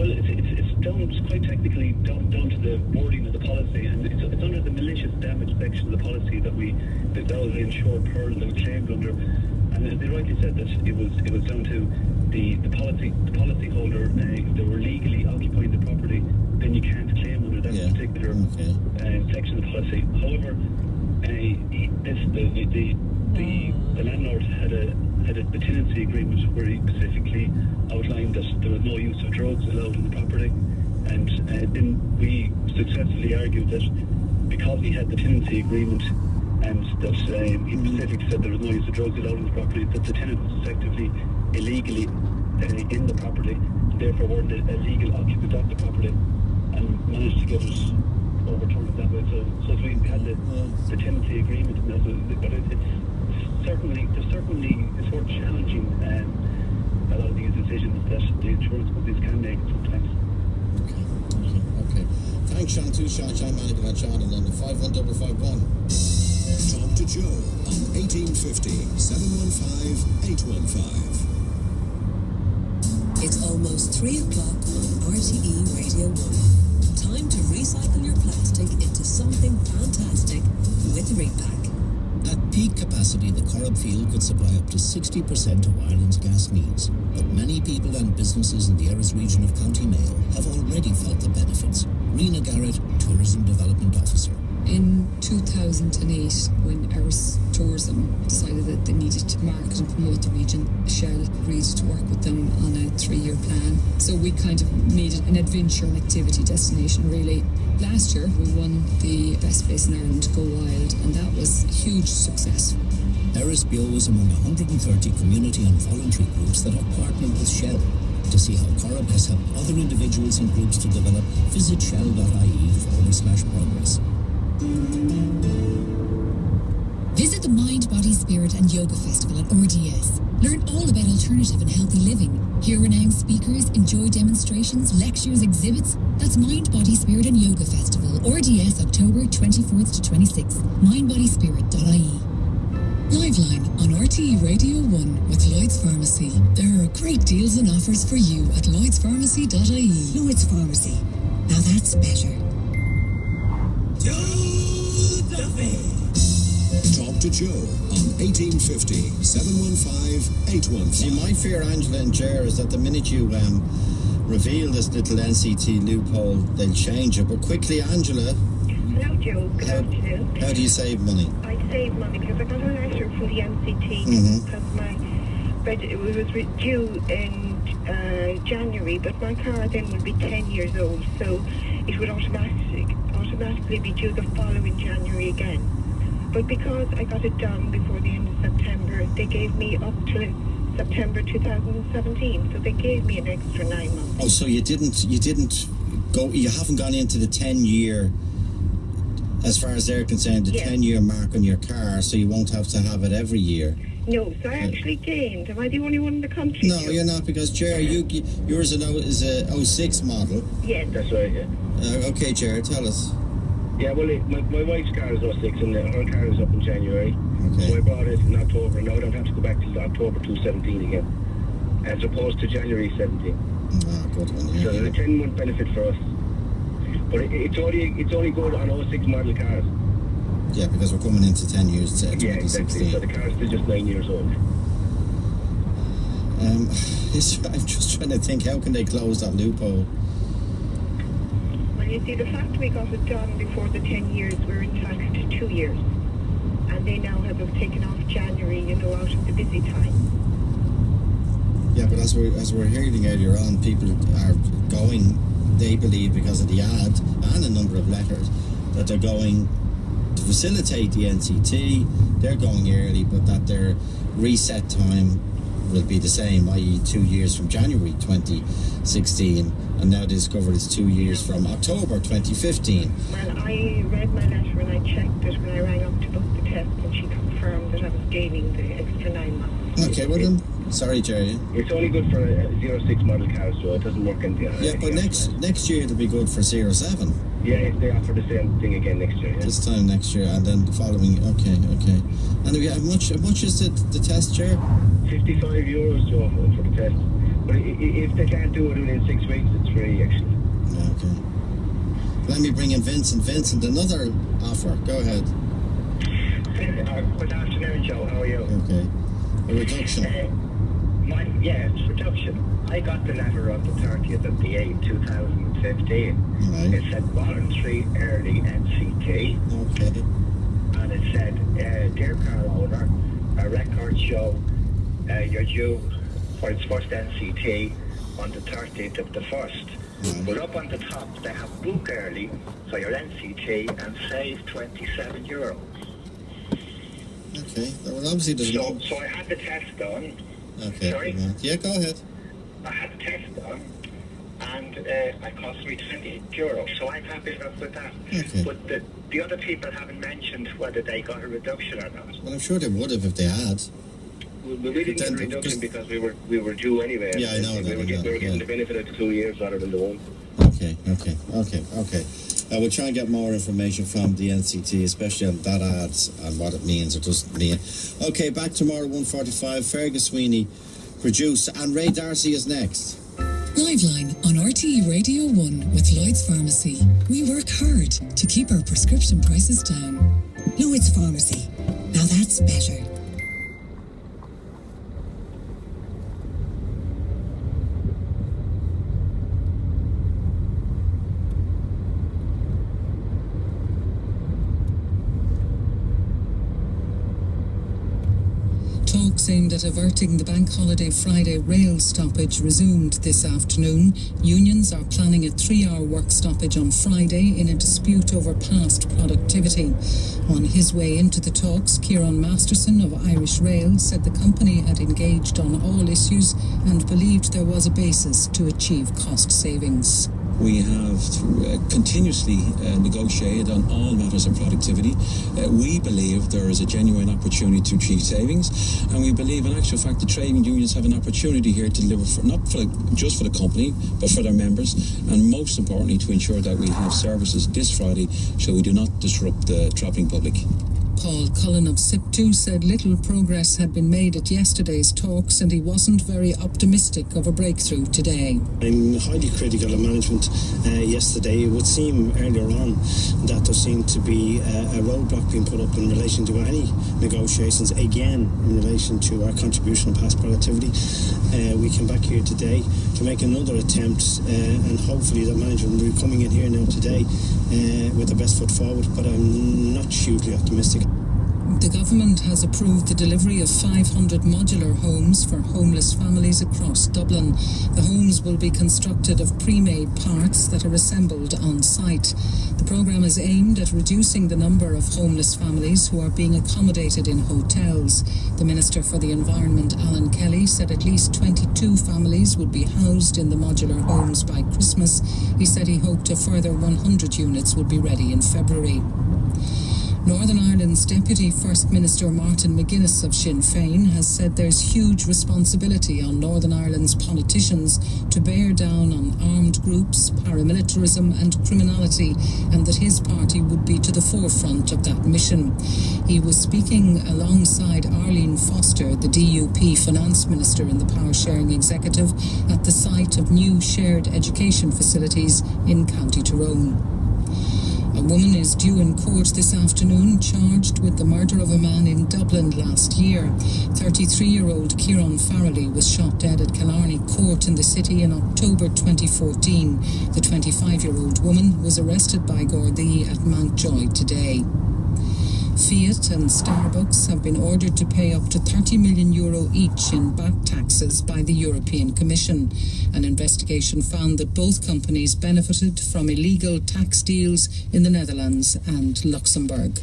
It's quite technically down to the wording of the policy, and it's under the malicious damage section of the policy that was the insured peril that was claimed under. And they rightly said that it was down to the policy holder. If they were legally occupying the property, then you can't claim under that particular section of the policy. However, the landlord had a tenancy agreement where he specifically outlined that there was no use of drugs allowed in the property, and then we successfully argued that because he had the tenancy agreement and that he specifically said there was no use of drugs allowed in the property, that the tenant was effectively illegally in the property, therefore weren't a legal occupant of the property, and managed to get it overturned that way. So we had the tenancy agreement, but it's worth challenging a lot of these decisions that the insurance companies can make sometimes. Okay. Thanks, Sean. Sean Manigan and Sean in London. 51551. Talk to Joe on 1850 715 815. It's almost 3 o'clock on RTE Radio 1. Time to recycle your plastic into something fantastic with Repack. At peak capacity, the Corrib field could supply up to 60% of Ireland's gas needs. But many people and businesses in the Erris region of County Mayo have already felt the benefits. Rena Garrett, Tourism Development Officer. In 2008, when Erris Tourism decided that they needed to market and promote the region, Shell agreed to work with them on a 3-year plan. So we kind of needed an adventure and activity destination, really. Last year, we won the Best Place in Ireland, Go Wild, and that was a huge success. Erris Bio is among 130 community and voluntary groups that have partnered with Shell. To see how Corrib has helped other individuals and groups to develop, visit shell.ie/progress. Visit the Mind, Body, Spirit and Yoga Festival at RDS. Learn all about alternative and healthy living. Hear renowned speakers, enjoy demonstrations, lectures, exhibits. That's Mind, Body, Spirit and Yoga Festival, RDS, October 24th to 26th. mindbodyspirit.ie. Liveline on RTE Radio 1 with Lloyd's Pharmacy. There are great deals and offers for you at lloydspharmacy.ie. Lloyd's Pharmacy. Now that's better. Talk to Joe on 1850 715 815. See, my fear, Angela and Ger, is that the minute you reveal this little NCT loophole, they'll change it. But quickly, Angela. Hello, Joe. Good afternoon. How do you save money? I save money because I got a letter from the NCT because it was due in January, but my car then would be 10 years old, so it would automatically be due the following January again. But because I got it done before the end of September, they gave me up till September 2017, so they gave me an extra 9 months. Oh, so you haven't gone into the 10-year, as far as they're concerned, the 10-year mark on your car, so you won't have to have it every year. No, so I actually gained. Am I the only one in the country? No, you're not, because Ger, yours is a 06 model. Yes. That's right, yeah. Okay, Ger, tell us. Yeah, well, my wife's car is 06 and her car is up in January. Okay. So I bought it in October, and now I don't have to go back till October 2017 again, as opposed to January 17. Ah, good one. Yeah. So there's a 10-month benefit for us. But it's only good on 06 model cars. Yeah, because we're coming into 10 years to 2016. Yeah, exactly. So the car's still just 9 years old. I'm just trying to think, how can they close that loophole? Well, you see, the fact we got it done before the 10 years, we're entitled to 2 years. and they now have taken off January, you know, out of the busy time. Yeah, but as we're hearing earlier on, people are going, they believe, because of the ad and a number of letters, that they're going to facilitate the NCT. They're going early, but that their reset time will be the same, i.e. 2 years from January 2016, and now discovered it's 2 years from October 2015. Well, I read my letter and I checked it when I rang up to book the test, and she confirmed that I was gaining the extra 9 months. Okay, well then, sorry, Jerry. It's only good for a 06 model car, so it doesn't work in the... Yeah, but next year it'll be good for 07. Yeah, if they offer the same thing again next year. Yeah. This time next year, and then the following. Okay. And how much is the test, Chair? €55 for the test. But if they can't do it within 6 weeks, it's free actually. Okay. Let me bring in Vincent. Vincent, another offer. Go ahead. Good afternoon, Joe. How are you? Okay. A reduction. It's reduction. I got the letter on the 30th of the 8th, 2015. Right. It said voluntary early NCT. Okay. And it said, dear car owner, our records show you're due for its first NCT on the 30th of the 1st. But up on the top, they have book early for your NCT and save €27. Okay. Well, obviously there's So I had the test done. Okay. Sorry? Yeah, go ahead. I had the test done, and it cost me €28. So I'm happy enough with that. Okay. But the other people haven't mentioned whether they got a reduction or not. Well, I'm sure they would have if they had. We didn't get a reduction because we were due anyway. Yeah, I know that. We were getting the benefit of the 2 years rather than the one. Okay. We'll try and get more information from the NCT, especially on that ads and what it means or doesn't mean. Okay, back tomorrow, 1:45. Fergus Sweeney produced, and Ray Darcy is next. Liveline on RTE Radio 1 with Lloyd's Pharmacy. We work hard to keep our prescription prices down. Lloyd's Pharmacy. Now that's better. Talks aimed at averting the Bank Holiday Friday rail stoppage resumed this afternoon. Unions are planning a 3-hour work stoppage on Friday in a dispute over past productivity. On his way into the talks, Kieran Masterson of Irish Rail said the company had engaged on all issues and believed there was a basis to achieve cost savings. We have continuously negotiated on all matters of productivity. We believe there is a genuine opportunity to achieve savings, and we believe in actual fact the trade unions have an opportunity here to deliver just for the company, but for their members, and most importantly to ensure that we have services this Friday so we do not disrupt the travelling public. Paul Cullen of SIP2 said little progress had been made at yesterday's talks and he wasn't very optimistic of a breakthrough today. I'm highly critical of management yesterday. It would seem earlier on that there seemed to be a roadblock being put up in relation to any negotiations, again in relation to our contribution to past productivity. We came back here today to make another attempt and hopefully that management will be coming in here now today with the best foot forward, but I'm not hugely optimistic. The government has approved the delivery of 500 modular homes for homeless families across Dublin. The homes will be constructed of pre-made parts that are assembled on site. The programme is aimed at reducing the number of homeless families who are being accommodated in hotels. The Minister for the Environment, Alan Kelly, said at least 22 families would be housed in the modular homes by Christmas. He said he hoped a further 100 units would be ready in February. Northern Ireland's Deputy First Minister Martin McGuinness of Sinn Féin has said there's huge responsibility on Northern Ireland's politicians to bear down on armed groups, paramilitarism and criminality, and that his party would be to the forefront of that mission. He was speaking alongside Arlene Foster, the DUP Finance Minister in the Power Sharing Executive, at the site of new shared education facilities in County Tyrone. A woman is due in court this afternoon charged with the murder of a man in Dublin last year. 33-year-old Kieran Farrelly was shot dead at Killarney Court in the city in October 2014. The 25-year-old woman was arrested by Gardaí at Mountjoy today. Fiat and Starbucks have been ordered to pay up to €30 million each in back taxes by the European Commission. An investigation found that both companies benefited from illegal tax deals in the Netherlands and Luxembourg.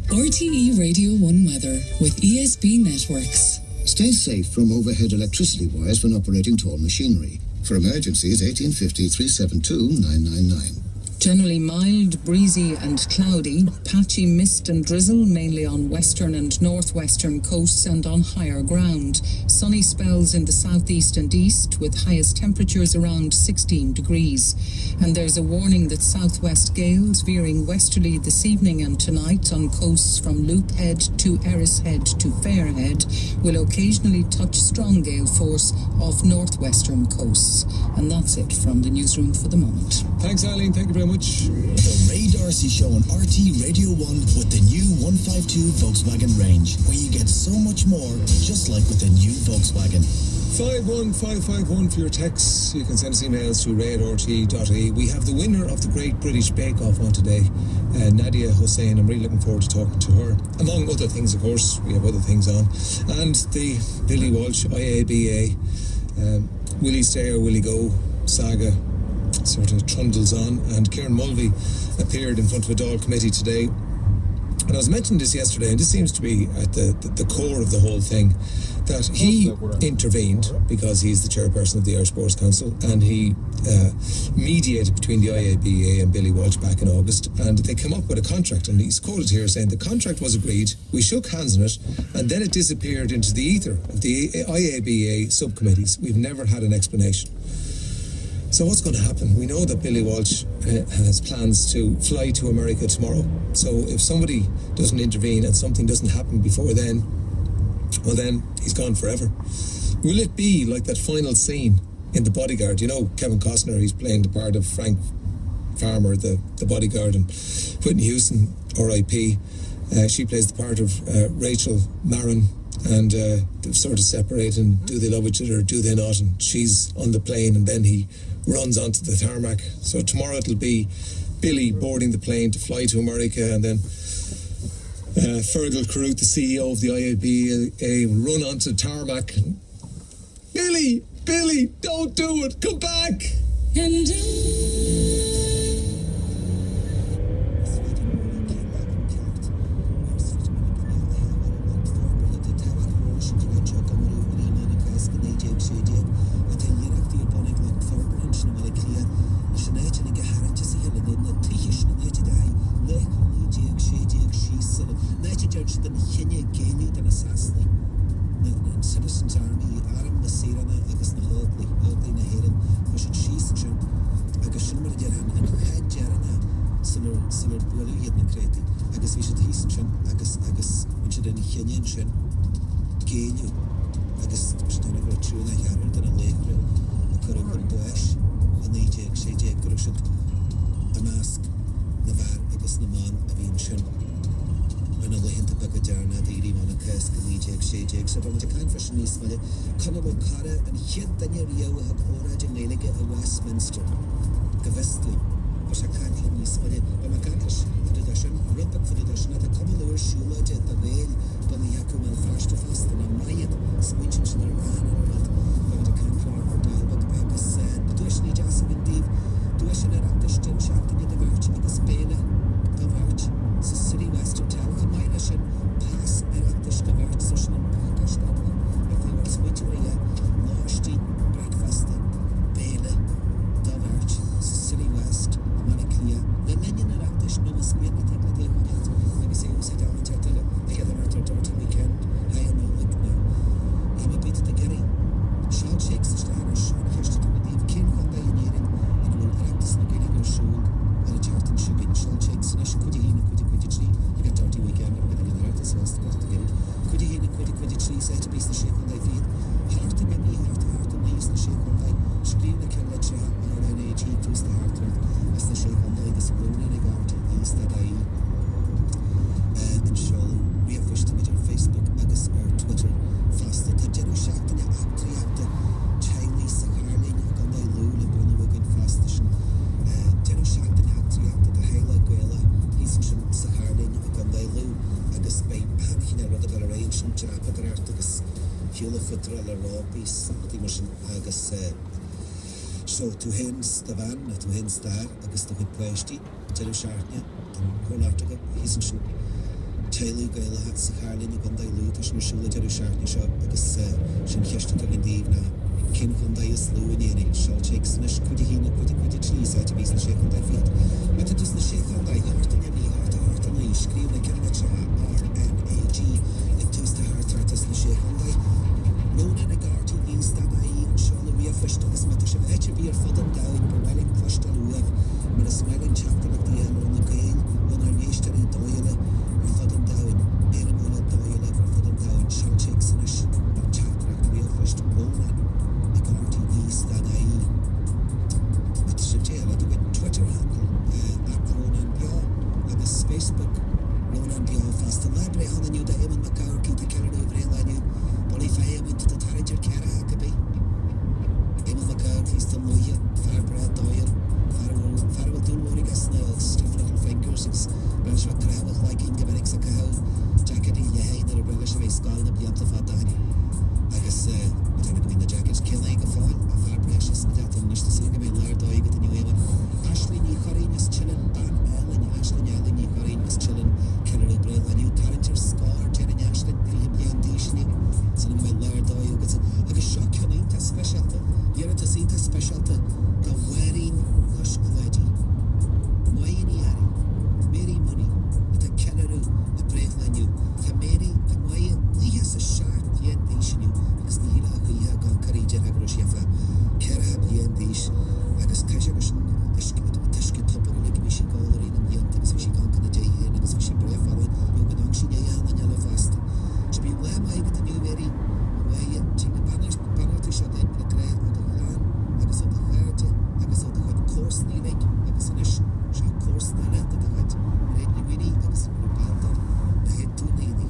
RTE Radio 1 weather with ESB Networks. Stay safe from overhead electricity wires when operating tall machinery. For emergencies, 1850 372 999. Generally mild, breezy and cloudy, patchy mist and drizzle mainly on western and northwestern coasts and on higher ground. Sunny spells in the southeast and east with highest temperatures around 16 degrees. And there's a warning that southwest gales veering westerly this evening and tonight on coasts from Loop Head to Erris Head to Fairhead will occasionally touch strong gale force off northwestern coasts. And that's it from the newsroom for the moment. Thanks, Eileen. Thank you very much. The Ray Darcy Show on RT Radio 1 with the new 152 Volkswagen range, where you get so much more, just like with the new Volkswagen. 51551 for your texts. You can send us emails to ray@rte.ie. We have the winner of the Great British Bake Off on today, Nadia Hussain. I'm really looking forward to talking to her. Among other things, of course, we have other things on. And the Billy Walsh IABA, Will He Stay or Will He Go saga sort of trundles on, and Kieran Mulvey appeared in front of a Dáil committee today. And I was mentioning this yesterday, and this seems to be at the core of the whole thing, that he intervened because he's the chairperson of the Irish Sports Council, and he mediated between the IABA and Billy Walsh back in August, and they came up with a contract, and he's quoted here saying the contract was agreed, we shook hands on it, and then it disappeared into the ether of the IABA subcommittees. We've never had an explanation. So what's going to happen? We know that Billy Walsh has plans to fly to America tomorrow. So if somebody doesn't intervene and something doesn't happen before then, well then, he's gone forever. Will it be like that final scene in The Bodyguard? You know, Kevin Costner, he's playing the part of Frank Farmer, the bodyguard, and Whitney Houston, R.I.P., she plays the part of Rachel Marin, and they're sort of separated, and do they love each other or do they not? And she's on the plane, and then he runs onto the tarmac. So tomorrow it'll be Billy boarding the plane to fly to America, and then Fergal Carruth, the CEO of the IABA, will run onto the tarmac. Billy, don't do it, come back! And Cutrala Robis, Dimerson Agus so to hens the van, to hens there, Agus the good Plashti, Telusharnia, and Hornartica, Hisenson, Tailu Gala Hats, Harlin, Gondai Lutas, and Shula Telusharnia shop, Agus Shin Keshta in the evening, Kin Gondaius Luini, Shall Chicks, and Kudihina, Kudi cheese, I to be the shake on thy feet. But it is the shake on thy heart, and any heart, and I scream like a RNAG, it is the heart, that is the shake on thy. No Nenegarty means that I even shall we have fished as much of HB or Fudden down, but welling pushed on we have, with a smiling chapter like the yellow on the gale, when I reached any doyle, or Fudden down, any one of doyle, or Fudden down, shall chicks in a chapter like we have fished, Ronan, Negarty means that I. But the tale of the Twitter handle, at Ronan Bia, and the Facebook, Ronan Bia fast the library on the new Damon McCarthy, the Kerry over in Lanu. If I am into the Tarriger Cara Hackaby, Emma McCarthy's the Moya, Farbred Doyle, Farwell Dunwoody Snails, stiff little fingers, Belshwa Crowell, like Ingeberix a cow, Jacket in Yahain, or a relish of a skull, and beyond the Fatan. I guess, between the jackets, killing a fall, a far precious, and that on the sing of a lard dog at the New Eman. Ashley Nicorin is chillin', Ban Ellen, Ashley Allen Nicorin is chillin', Killer O'Brien, a new Tarringer score, Jenny Ashley, Liam Yandishni. So my Lord Doyle gets like a shock coming to specialty. You're to see the specialty. The wearing lush quality. Moyini Ari. Mary Money. The Kenneru. The Brave Menu. The Mary. The Moya. He has a sharp yen dish you. Because the Hila Huya gone Karija Agroshefa. Kerab yen dish. I guess Kajagashan. Tishki Topper like Mishi Goldering and Yen. Because we gone to the day here. Because we should brave following. You can actually Yan and Yellow Fast. To be where I get the new very way to the penalty shot in the grey on the land, I was on the heart, I was on the hot course in the lake, I was in a shot course in the land at the height, right, really, I was in the battle, the head too needy.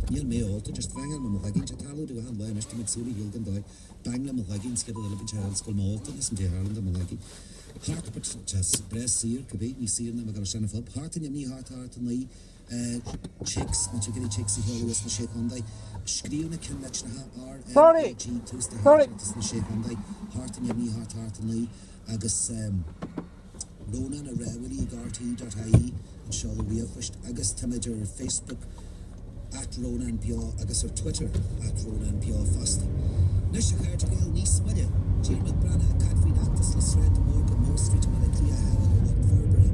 Níl mé alta just bangel me magin talú do an lein mit súri hilgan dói bangle me magin ske a bit child school malta is de Harland me magin hart but just press sir kabe ni sir na magar sana fab hart ni hart ni chicks na chigri chicks here was na shake on dai skrivna kan na ha sorry na shake on dai hart ni hart ni agus Rona na rawali garty.ie and show the real first agus tamager Facebook at Ronan Pio agus or Twitter at Ronan Pio Foster. Nisha Cartagale Nice Muddy, Jill McBrana, Catfree Actus, Lisred, Morgan, Moore Street, Malaclia, Howard, Walk Furbury,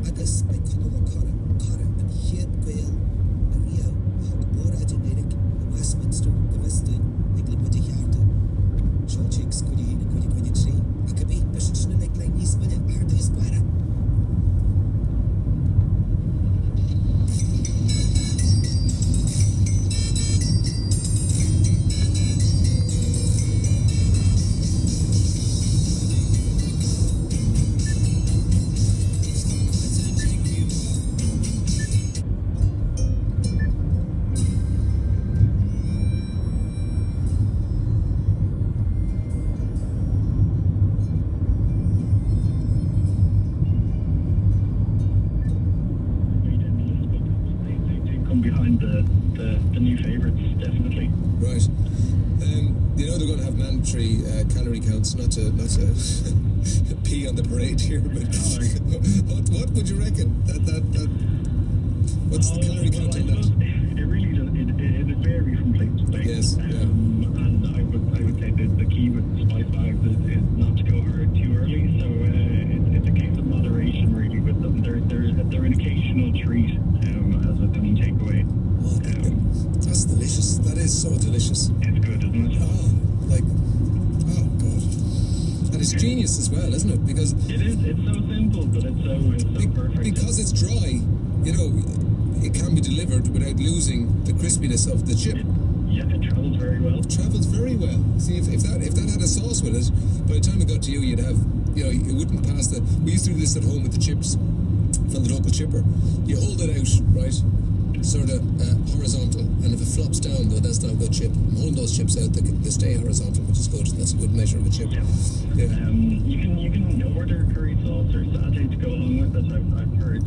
agus by Conover Cara, and Head Gale, Maria, Hogmore, Adjuneric, Westminster, Gavestin, England with the Yardo, Shaw Chicks, Goody, Tree, Akabi, Bishop Schneck, like Nice Muddy, Arda is Guara. Calorie counts, not to pee on the parade here, but what would you reckon? What's the calorie count on that? It really does. It varies from place to place. Yes. And I would say that the key with spice bags is not to go hard too early. So it's a case of moderation really with them. They're an occasional treat as a kind of takeaway. That's delicious. That is so delicious. It's good, isn't it? Oh god. And it's genius as well, isn't it? Because it is. It's so simple, but it's so perfect. Because it's dry, it can be delivered without losing the crispiness of the chip. It travels very well. It travels very well. See, if that had a sauce with it, by the time it got to you, you'd have, it wouldn't pass the. We used to do this at home with the chips from the local chipper. You hold it out, right? Sort of horizontal, and if it flops down, though, that's not a good chip. I'm holding those chips out; they stay horizontal, which is good. That's a good measure of a chip. Yeah. You can order curry sauce or satay to go along with it. I've heard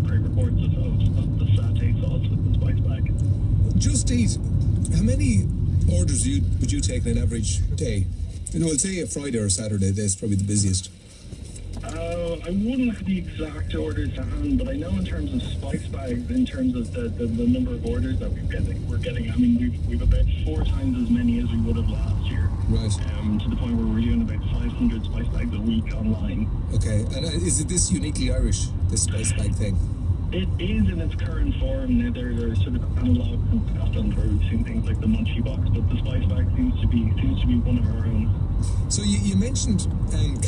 great reports of the satay sauce with the spice bag. Just Eat. How many orders would you take in an average day? I'd say a Friday or a Saturday. That's probably the busiest. I wouldn't have the exact orders to hand, but I know in terms of spice bags, in terms of the number of orders that we're getting. I mean, we've about 4 times as many as we would have last year. Right. To the point where we're doing about 500 spice bags a week online. Okay, and is it this uniquely Irish, this spice bag thing? It is in its current form. Now there are sort of analogue and we've seen things like the Munchie box, but the spice bag seems to be one of our own. So you mentioned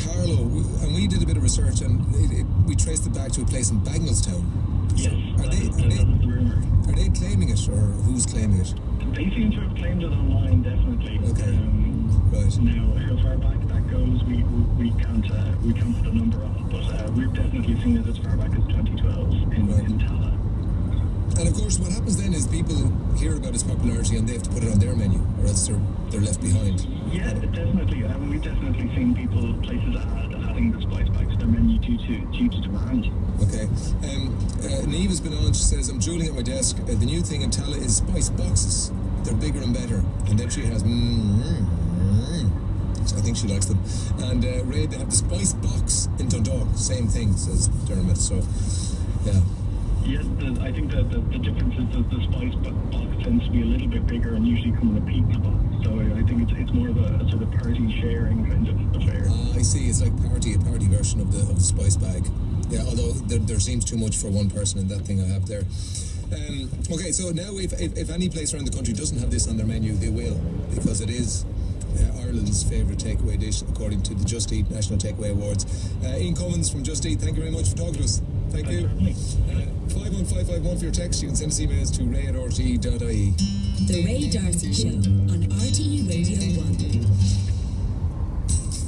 Carlo, and we did a bit of research, and we traced it back to a place in Bagnallstown. Yes, that is the rumour. Are they claiming it, or who's claiming it? They seem to have claimed it online, definitely. Okay. Right. Now, how far back that goes, we can't put a number on, but we've definitely seen it as far back as 2012 in Tala. And of course, what happens then is people hear about its popularity and they have to put it on their menu, or else they're left behind. Yeah, definitely. We've definitely seen places adding the spice bags to their menu due to demand. Okay. Niamh has been on. She says, "I'm drooling at my desk. The new thing in Tala is spice boxes. They're bigger and better." And then she has. I think she likes them. And Ray, they have the spice box in Dundalk. Same thing, says Dermot. So, yeah. Yes, I think that the difference is that the spice box tends to be a little bit bigger and usually come in a pizza box. So I think it's more of a sort of party sharing kind of affair. I see. It's like a party version of the spice bag. Yeah, although there seems too much for one person in that thing I have there. Okay, so now if any place around the country doesn't have this on their menu, they will, because it is Ireland's favourite takeaway dish, according to the Just Eat National Takeaway Awards. Ian Cummins from Just Eat, thank you very much for talking to us. Thank you. 51551 for your text. You can send us emails to ray@rte.ie. The Ray Darcy Show on RTE Radio 1.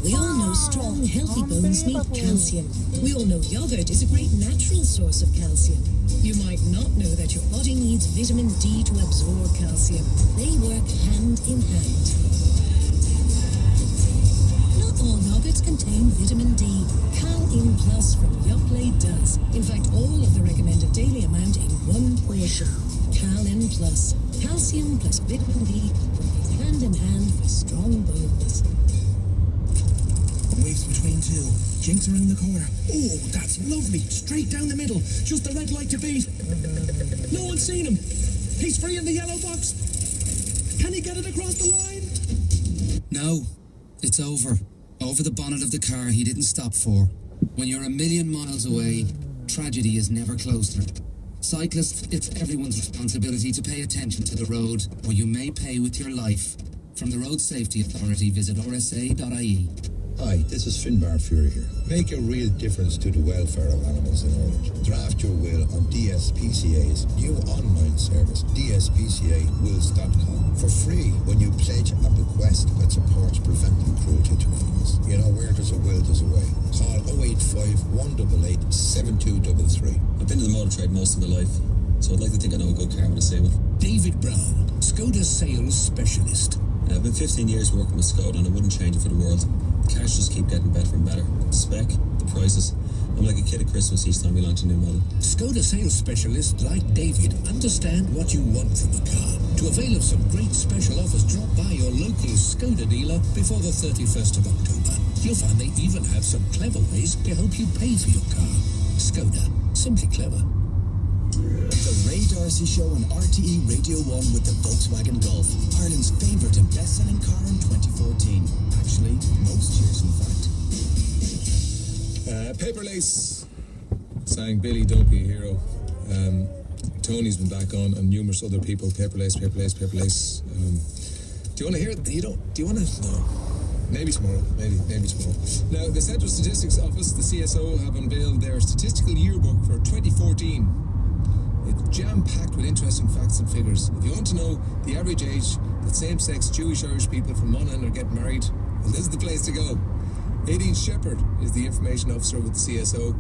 We all know strong, healthy bones need calcium. We all know yogurt is a great natural source of calcium. You might not know that your body needs needs vitamin D to absorb calcium. They work hand in hand. Not all yogurts contain vitamin D. Cal In Plus from Yoplait does. In fact, all of the recommended daily amount in one portion. Cal In Plus. Calcium plus vitamin D working hand in hand for strong bones. Waves between two. Jinx around the corner. Oh, that's lovely. Straight down the middle. Just the red light to beat. No one's seen him. He's free in the yellow box. Can he get it across the line? No, it's over. Over the bonnet of the car he didn't stop for. When you're a million miles away, tragedy is never closer. Cyclists, it's everyone's responsibility to pay attention to the road, or you may pay with your life. From the Road Safety Authority, visit rsa.ie. Hi, this is Finbar Fury here. Make a real difference to the welfare of animals in Ireland. Draft your will on DSPCA's new online service, dspcawills.com, for free when you pledge a bequest that supports preventing cruelty to animals. You know, where there's a will, there's a way. Call 085 188 7233. I've been in the motor trade most of my life, so I'd like to think I know a good car when I see one. David Brown, Skoda sales specialist. I've been 15 years working with Skoda and I wouldn't change it for the world. The cars just keep getting better and better. The spec, the prices. I'm like a kid at Christmas each time we launch a new model. Skoda sales specialists like David understand what you want from a car. To avail of some great special offers, drop by your local Skoda dealer before the 31st of October. You'll find they even have some clever ways to help you pay for your car. Skoda, simply clever. The Ray Darcy Show on RTE Radio 1 with the Volkswagen Golf, Ireland's favourite and best-selling car in 2014. Actually, most years, in fact. Paper Lace sang Billy, Don't Be a Hero. Tony's been back on, and numerous other people. Paper Lace, Paper Lace, Paper Lace. Do you want to hear it? Do you want to? No. Maybe tomorrow. Maybe tomorrow. Now, the Central Statistics Office, the CSO, have unveiled their statistical yearbook for 2014. It's jam-packed with interesting facts and figures. If you want to know the average age that same-sex Jewish-Irish people from Monaghan are getting married, well, this is the place to go. Aideen Shepherd is the information officer with the CSO,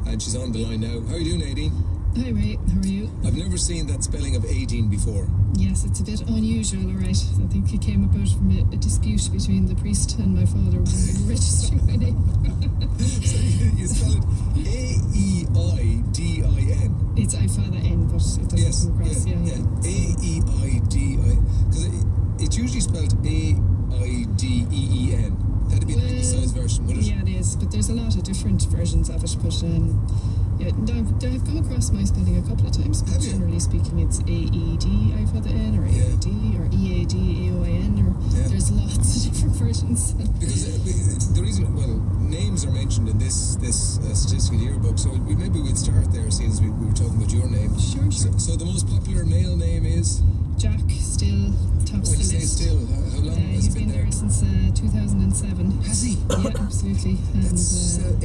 and she's on the line now. How are you doing, Aideen? Hi, Ray. How are you? I've never seen that spelling of Aideen before. Yes, it's a bit unusual, all right. I think it came about from a dispute between the priest and my father when we were registering my name. So you spell it A-E-I-D-I-N. It's I-Father-N, but it doesn't come across. Yeah. A-E-I-D-I. Because it's usually spelled A-I-D-E-E-N. That'd be the anglicized version, wouldn't it? Yeah, it is, but there's a lot of different versions of it. But yeah, I've come across my spelling a couple of times, but generally speaking, it's A-E-D, I-Father-N, or A-I-D, or E-A-D, A-O-I-N, or there's lots of different versions. Because the reason, names are mentioned in this statistical yearbook, so maybe we'd start there, since we were talking about your name. Sure. So the most popular male name is? Jack, still tops the list. When you say still, how long has he been there? Since 2007. Has he? Yeah, absolutely. And, that's 7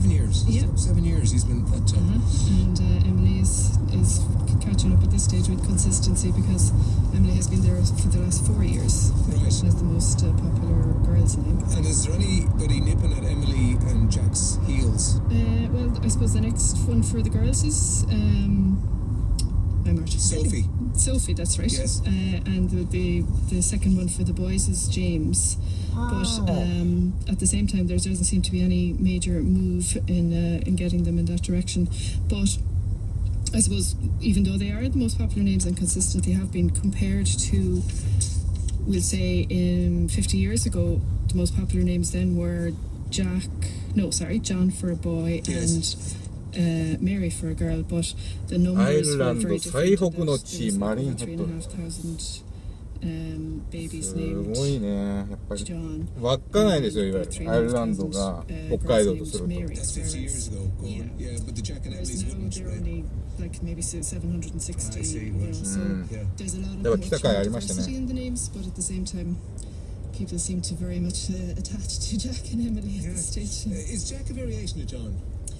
years. Yeah. 7 years he's been at top. And Emily is catching up at this stage with consistency, because Emily has been there for the last 4 years. Right. As the most popular girl's name. And is there anybody nipping at Emily and Jack's heels? Well, I suppose the next one for the girls is Sophie, that's right. Yes. And the second one for the boys is James. But at the same time, there doesn't seem to be any major move in getting them in that direction. But I suppose even though they are the most popular names and consistently have been, compared to, we'll say, 50 years ago, the most popular names then were John for a boy, and Mary for a girl, but the numbers were very different. アイルランド最北の地マリンヘッド。 babies す named ごいね。やっぱり稚内ですよ、いわゆるアイルランドが北海道とすると。 That's 50 years ago. Yeah, but the Jack and Emily's wouldn't, they're only like maybe 760. I see. You know, so there's a lot of diversity in the names, but at the same time, people seem to very much attach to Jack and Emily at this stage. Is Jack a variation of John?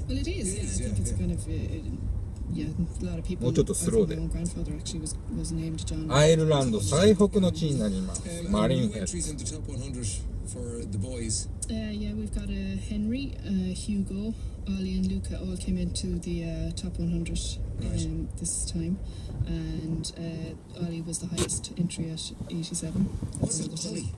Well, it is. I think it's a kind of. A lot of people. もうちょっとスローで。 My own grandfather actually was named John. アイルランド最北の地になります。マリンヘッド。Entries in the top 100 for the boys. Yeah, we've got Henry, Hugo, Ollie and Luca all came into the top 100 this time, and Ollie was the highest entry at 87. Was it Ollie?